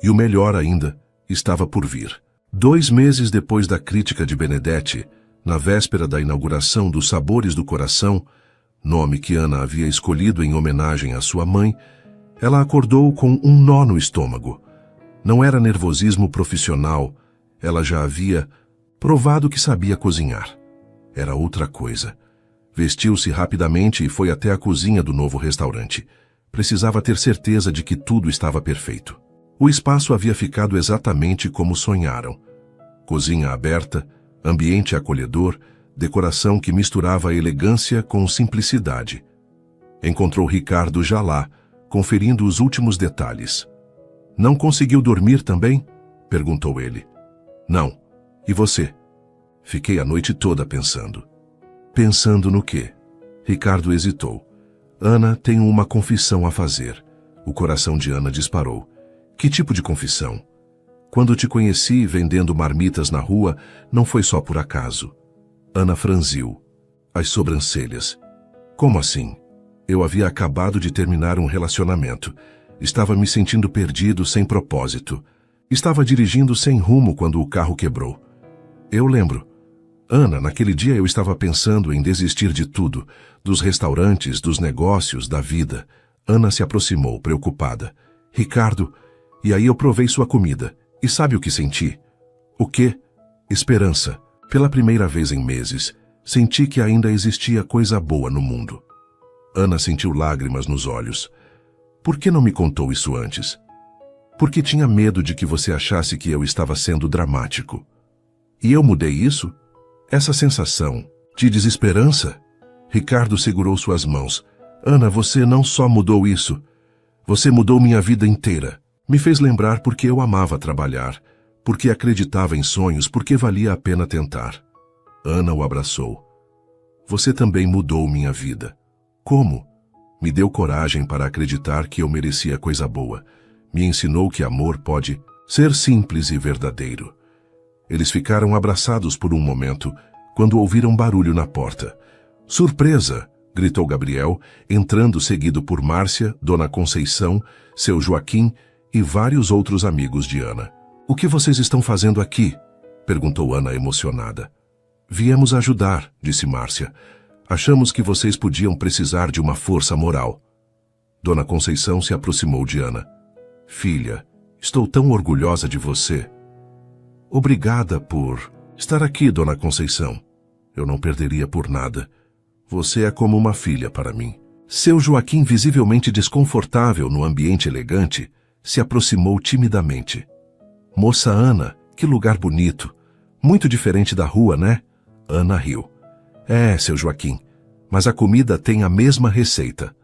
E o melhor ainda estava por vir. 2 meses depois da crítica de Benedetti, na véspera da inauguração dos Sabores do Coração, nome que Ana havia escolhido em homenagem à sua mãe, ela acordou com um nó no estômago. Não era nervosismo profissional, ela já havia provado que sabia cozinhar. Era outra coisa. Vestiu-se rapidamente e foi até a cozinha do novo restaurante. Precisava ter certeza de que tudo estava perfeito. O espaço havia ficado exatamente como sonharam. Cozinha aberta, ambiente acolhedor, decoração que misturava elegância com simplicidade. Encontrou Ricardo já lá, conferindo os últimos detalhes. Não conseguiu dormir também? Perguntou ele. Não. E você? Fiquei a noite toda pensando. Pensando no quê? Ricardo hesitou. Ana, tenho uma confissão a fazer. O coração de Ana disparou. Que tipo de confissão? Quando te conheci vendendo marmitas na rua, não foi só por acaso. Ana franziu as sobrancelhas. Como assim? Eu havia acabado de terminar um relacionamento. Estava me sentindo perdido, sem propósito. Estava dirigindo sem rumo quando o carro quebrou. Eu lembro. Ana, naquele dia eu estava pensando em desistir de tudo, dos restaurantes, dos negócios, da vida. Ana se aproximou, preocupada. Ricardo, e aí eu provei sua comida. E sabe o que senti? O quê? Esperança. Pela primeira vez em meses, senti que ainda existia coisa boa no mundo. Ana sentiu lágrimas nos olhos. Por que não me contou isso antes? Porque tinha medo de que você achasse que eu estava sendo dramático. E eu mudei isso? Essa sensação de desesperança? Ricardo segurou suas mãos. Ana, você não só mudou isso. Você mudou minha vida inteira. Me fez lembrar porque eu amava trabalhar, porque acreditava em sonhos, porque valia a pena tentar. Ana o abraçou. Você também mudou minha vida. Como? Me deu coragem para acreditar que eu merecia coisa boa. Me ensinou que amor pode ser simples e verdadeiro. Eles ficaram abraçados por um momento, quando ouviram barulho na porta. Surpresa! Gritou Gabriel, entrando seguido por Márcia, Dona Conceição, seu Joaquim e vários outros amigos de Ana. O que vocês estão fazendo aqui? Perguntou Ana emocionada. Viemos ajudar, disse Márcia. Achamos que vocês podiam precisar de uma força moral. Dona Conceição se aproximou de Ana. Filha, estou tão orgulhosa de você. Obrigada por estar aqui, Dona Conceição. Eu não perderia por nada. Você é como uma filha para mim. Seu Joaquim, visivelmente desconfortável no ambiente elegante, se aproximou timidamente. Moça Ana, que lugar bonito. Muito diferente da rua, né? Ana riu. É, seu Joaquim, mas a comida tem a mesma receita.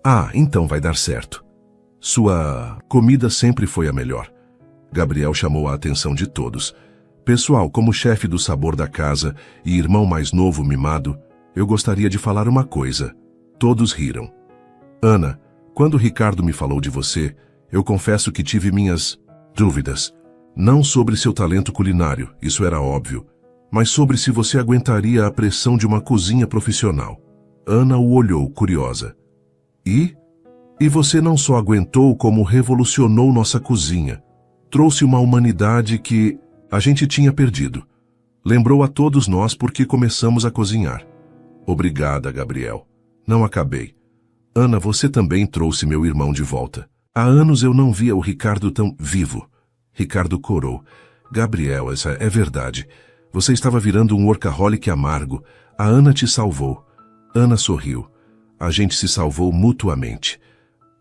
Ah, então vai dar certo. Sua comida sempre foi a melhor. Gabriel chamou a atenção de todos. Pessoal, como chefe do sabor da casa e irmão mais novo mimado, eu gostaria de falar uma coisa. Todos riram. Ana, quando Ricardo me falou de você, eu confesso que tive minhas dúvidas. Não sobre seu talento culinário, isso era óbvio, mas sobre se você aguentaria a pressão de uma cozinha profissional. Ana o olhou, curiosa. E você não só aguentou, como revolucionou nossa cozinha. Trouxe uma humanidade que a gente tinha perdido. Lembrou a todos nós porque começamos a cozinhar. Obrigada, Gabriel. Não acabei. Ana, você também trouxe meu irmão de volta. Há anos eu não via o Ricardo tão vivo. Ricardo corou. Gabriel, essa é verdade. Você estava virando um workaholic amargo. A Ana te salvou. Ana sorriu. A gente se salvou mutuamente.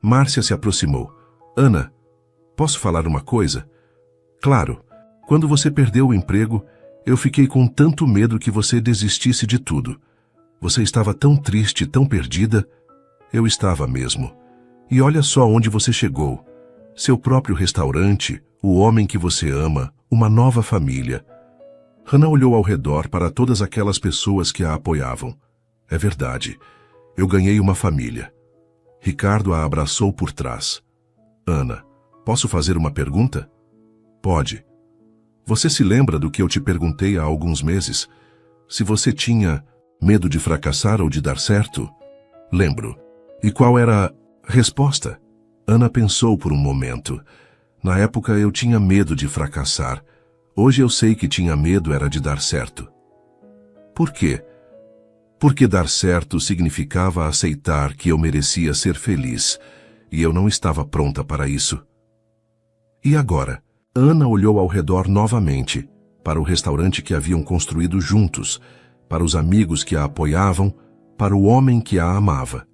Márcia se aproximou. Ana, posso falar uma coisa? Claro. Quando você perdeu o emprego, eu fiquei com tanto medo que você desistisse de tudo. Você estava tão triste, tão perdida. Eu estava mesmo. E olha só onde você chegou. Seu próprio restaurante, o homem que você ama, uma nova família. Hannah olhou ao redor para todas aquelas pessoas que a apoiavam. É verdade. Eu ganhei uma família. Ricardo a abraçou por trás. Ana, posso fazer uma pergunta? Pode. Você se lembra do que eu te perguntei há alguns meses? Se você tinha medo de fracassar ou de dar certo? Lembro. E qual era a resposta? Ana pensou por um momento. Na época eu tinha medo de fracassar. Hoje eu sei que tinha medo era de dar certo. Por quê? Porque dar certo significava aceitar que eu merecia ser feliz, e eu não estava pronta para isso. E agora? Ana olhou ao redor novamente, para o restaurante que haviam construído juntos, para os amigos que a apoiavam, para o homem que a amava.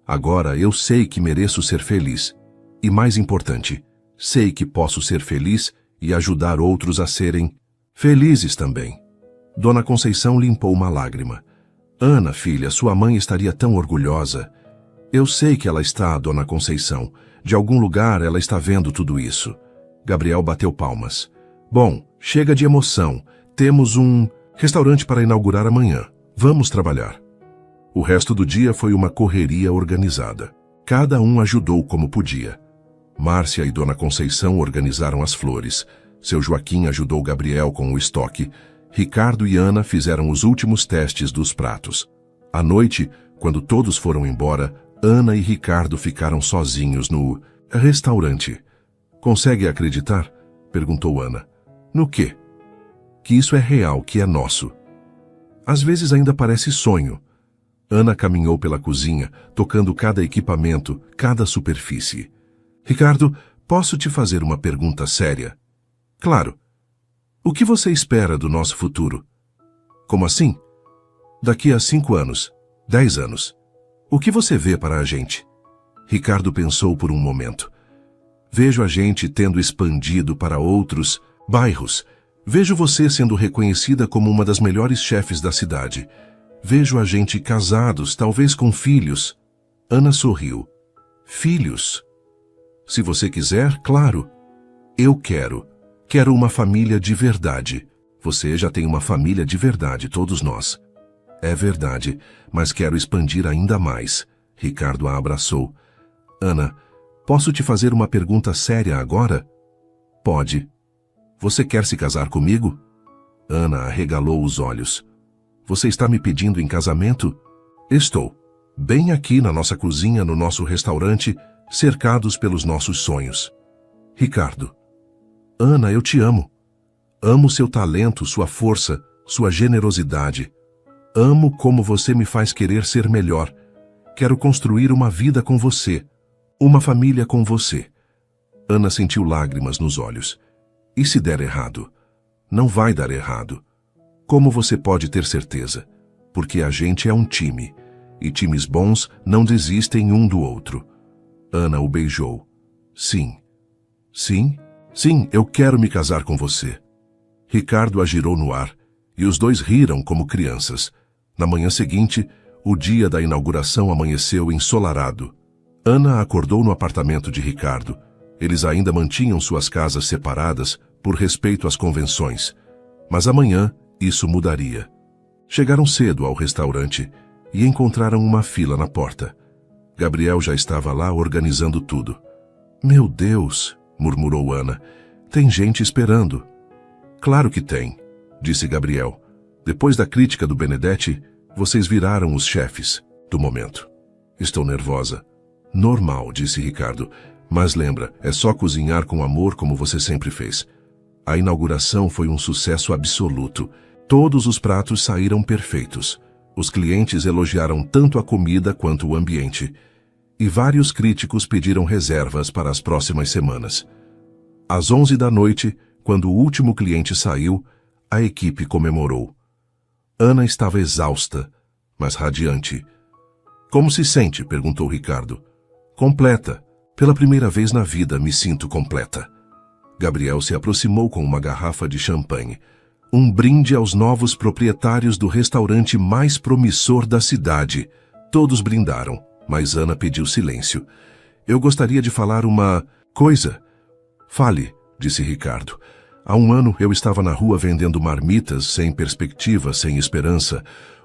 Agora eu sei que mereço ser feliz. E mais importante, sei que posso ser feliz e ajudar outros a serem felizes também. Dona Conceição limpou uma lágrima. Ana, filha, sua mãe estaria tão orgulhosa. Eu sei que ela está, Dona Conceição. De algum lugar ela está vendo tudo isso. Gabriel bateu palmas. Bom, chega de emoção. Temos um restaurante para inaugurar amanhã. Vamos trabalhar. O resto do dia foi uma correria organizada. Cada um ajudou como podia. Márcia e Dona Conceição organizaram as flores. Seu Joaquim ajudou Gabriel com o estoque. Ricardo e Ana fizeram os últimos testes dos pratos. À noite, quando todos foram embora, Ana e Ricardo ficaram sozinhos no restaurante. Consegue acreditar? Perguntou Ana. No quê? Que isso é real, que é nosso. Às vezes ainda parece sonho. Ana caminhou pela cozinha, tocando cada equipamento, cada superfície. Ricardo, posso te fazer uma pergunta séria? Claro. O que você espera do nosso futuro? Como assim? Daqui a 5 anos, 10 anos. O que você vê para a gente? Ricardo pensou por um momento. Vejo a gente tendo expandido para outros bairros. Vejo você sendo reconhecida como uma das melhores chefes da cidade. Vejo a gente casados, talvez com filhos. Ana sorriu. Filhos? Se você quiser, claro. Eu quero. Quero uma família de verdade. Você já tem uma família de verdade, todos nós. É verdade, mas quero expandir ainda mais. Ricardo a abraçou. Ana, posso te fazer uma pergunta séria agora? Pode. Você quer se casar comigo? Ana arregalou os olhos. Você está me pedindo em casamento? Estou. Bem aqui na nossa cozinha, no nosso restaurante, cercados pelos nossos sonhos. Ricardo. Ana, eu te amo. Amo seu talento, sua força, sua generosidade. Amo como você me faz querer ser melhor. Quero construir uma vida com você. Uma família com você. Ana sentiu lágrimas nos olhos. E se der errado? Não vai dar errado. Como você pode ter certeza? Porque a gente é um time, e times bons não desistem um do outro. Ana o beijou. Sim. Sim? Sim, eu quero me casar com você. Ricardo a girou no ar, e os dois riram como crianças. Na manhã seguinte, o dia da inauguração amanheceu ensolarado. Ana acordou no apartamento de Ricardo. Eles ainda mantinham suas casas separadas por respeito às convenções. Mas amanhã isso mudaria. Chegaram cedo ao restaurante e encontraram uma fila na porta. Gabriel já estava lá organizando tudo. Meu Deus, murmurou Ana, tem gente esperando. Claro que tem, disse Gabriel. Depois da crítica do Benedetti, vocês viraram os chefes do momento. Estou nervosa. Normal, disse Ricardo. Mas lembra, é só cozinhar com amor como você sempre fez. A inauguração foi um sucesso absoluto. Todos os pratos saíram perfeitos. Os clientes elogiaram tanto a comida quanto o ambiente. E vários críticos pediram reservas para as próximas semanas. Às 11 da noite, quando o último cliente saiu, a equipe comemorou. Ana estava exausta, mas radiante. Como se sente? Perguntou Ricardo. Completa. Pela primeira vez na vida me sinto completa. Gabriel se aproximou com uma garrafa de champanhe. Um brinde aos novos proprietários do restaurante mais promissor da cidade. Todos brindaram, mas Ana pediu silêncio. Eu gostaria de falar uma coisa. Fale, disse Ricardo. Há um ano eu estava na rua vendendo marmitas, sem perspectiva, sem esperança.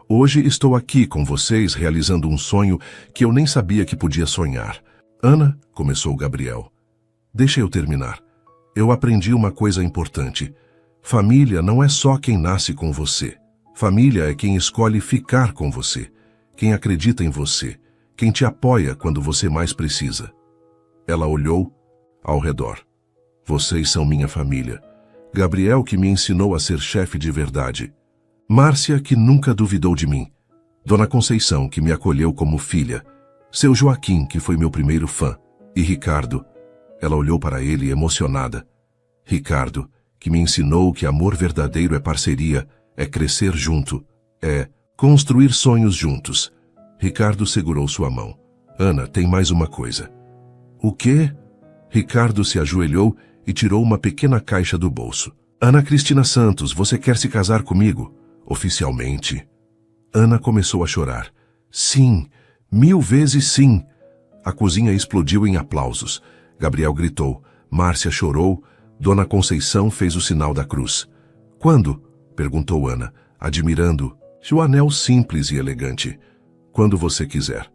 Hoje estou aqui com vocês realizando um sonho que eu nem sabia que podia sonhar. Ana, começou Gabriel. Deixa eu terminar. Eu aprendi uma coisa importante. Família não é só quem nasce com você. Família é quem escolhe ficar com você, quem acredita em você, quem te apoia quando você mais precisa. Ela olhou ao redor. Vocês são minha família. Gabriel, que me ensinou a ser chefe de verdade. Márcia, que nunca duvidou de mim. Dona Conceição, que me acolheu como filha. Seu Joaquim, que foi meu primeiro fã. E Ricardo. Ela olhou para ele emocionada. Ricardo, que me ensinou que amor verdadeiro é parceria, é crescer junto, é construir sonhos juntos. Ricardo segurou sua mão. Ana, tem mais uma coisa. O quê? Ricardo se ajoelhou e tirou uma pequena caixa do bolso. Ana Cristina Santos, você quer se casar comigo? Oficialmente. Ana começou a chorar. Sim, 1000 vezes sim. A cozinha explodiu em aplausos. Gabriel gritou. Márcia chorou. Dona Conceição fez o sinal da cruz. Quando? Perguntou Ana, admirando seu anel simples e elegante. Quando você quiser.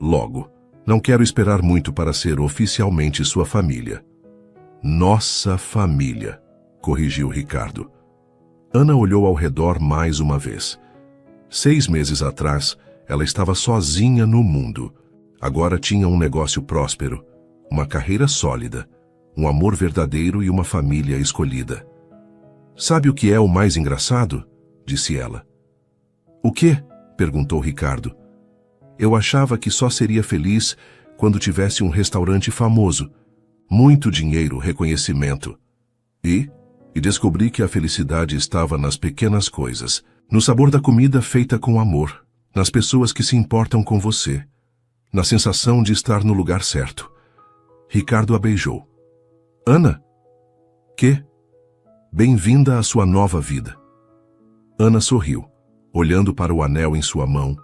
Logo. Não quero esperar muito para ser oficialmente sua família. Nossa família, corrigiu Ricardo. Ana olhou ao redor mais uma vez. 6 meses atrás, ela estava sozinha no mundo. Agora tinha um negócio próspero, uma carreira sólida, um amor verdadeiro e uma família escolhida. Sabe o que é o mais engraçado? Disse ela. O quê? Perguntou Ricardo. Eu achava que só seria feliz quando tivesse um restaurante famoso. Muito dinheiro, reconhecimento. E descobri que a felicidade estava nas pequenas coisas, no sabor da comida feita com amor, nas pessoas que se importam com você, na sensação de estar no lugar certo. Ricardo a beijou. Ana? Quê? Bem-vinda à sua nova vida. Ana sorriu, olhando para o anel em sua mão,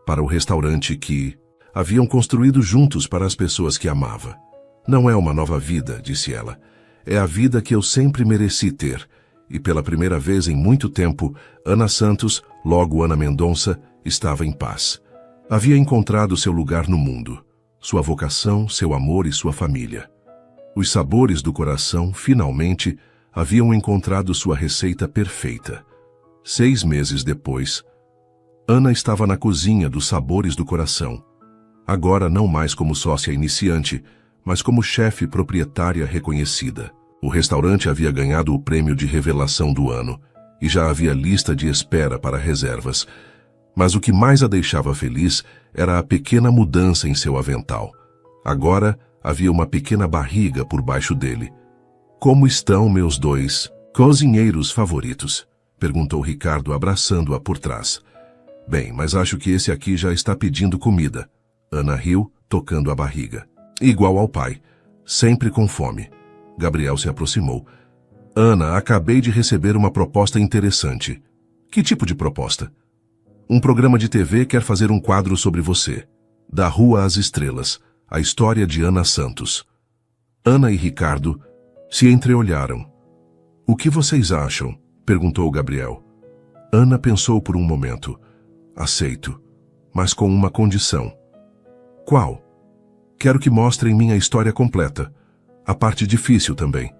para o restaurante que haviam construído juntos para as pessoas que amava. Não é uma nova vida, disse ela. É a vida que eu sempre mereci ter. E pela primeira vez em muito tempo, Ana Santos, logo Ana Mendonça, estava em paz. Havia encontrado seu lugar no mundo, sua vocação, seu amor e sua família. Os sabores do coração, finalmente, haviam encontrado sua receita perfeita. 6 meses depois, Ana estava na cozinha dos sabores do coração. Agora não mais como sócia iniciante, mas como chefe proprietária reconhecida. O restaurante havia ganhado o prêmio de revelação do ano e já havia lista de espera para reservas. Mas o que mais a deixava feliz era a pequena mudança em seu avental. Agora havia uma pequena barriga por baixo dele. Como estão meus dois Cozinheiros favoritos? Perguntou Ricardo, abraçando-a por trás. Bem, mas acho que esse aqui já está pedindo comida. Ana riu, tocando a barriga. Igual ao pai, sempre com fome. Gabriel se aproximou. Ana, acabei de receber uma proposta interessante. Que tipo de proposta? Um programa de TV quer fazer um quadro sobre você. Da Rua às Estrelas, a história de Ana Santos. Ana e Ricardo se entreolharam. O que vocês acham? Perguntou Gabriel. Ana pensou por um momento. Aceito, mas com uma condição. Qual? Quero que mostrem minha história completa. A parte difícil também.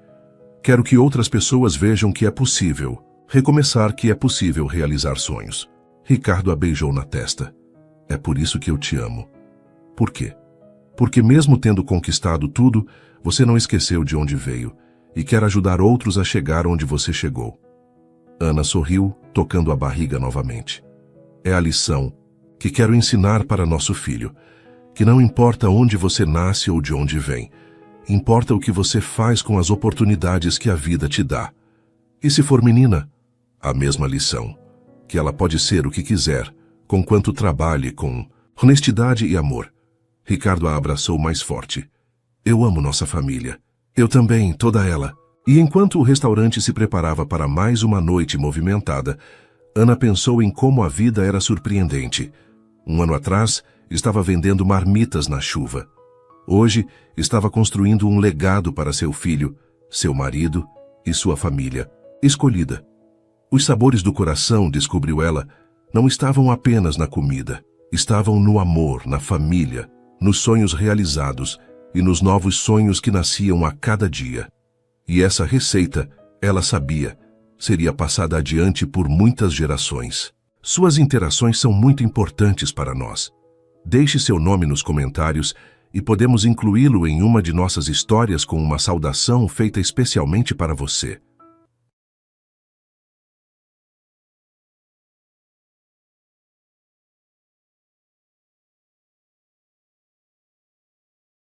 Quero que outras pessoas vejam que é possível. Recomeçar, que é possível realizar sonhos. Ricardo a beijou na testa. É por isso que eu te amo. Por quê? Porque mesmo tendo conquistado tudo, você não esqueceu de onde veio e quer ajudar outros a chegar onde você chegou. Ana sorriu, tocando a barriga novamente. É a lição que quero ensinar para nosso filho, que não importa onde você nasce ou de onde vem, importa o que você faz com as oportunidades que a vida te dá. E se for menina, a mesma lição, que ela pode ser o que quiser, conquanto trabalhe com honestidade e amor. Ricardo a abraçou mais forte. Eu amo nossa família. Eu também, toda ela. E enquanto o restaurante se preparava para mais uma noite movimentada, Ana pensou em como a vida era surpreendente. Um ano atrás, estava vendendo marmitas na chuva. Hoje, estava construindo um legado para seu filho, seu marido e sua família, escolhida. Os sabores do coração, descobriu ela, não estavam apenas na comida. Estavam no amor, na família, nos sonhos realizados e nos novos sonhos que nasciam a cada dia. E essa receita, ela sabia, seria passada adiante por muitas gerações. Suas interações são muito importantes para nós. Deixe seu nome nos comentários e podemos incluí-lo em uma de nossas histórias com uma saudação feita especialmente para você.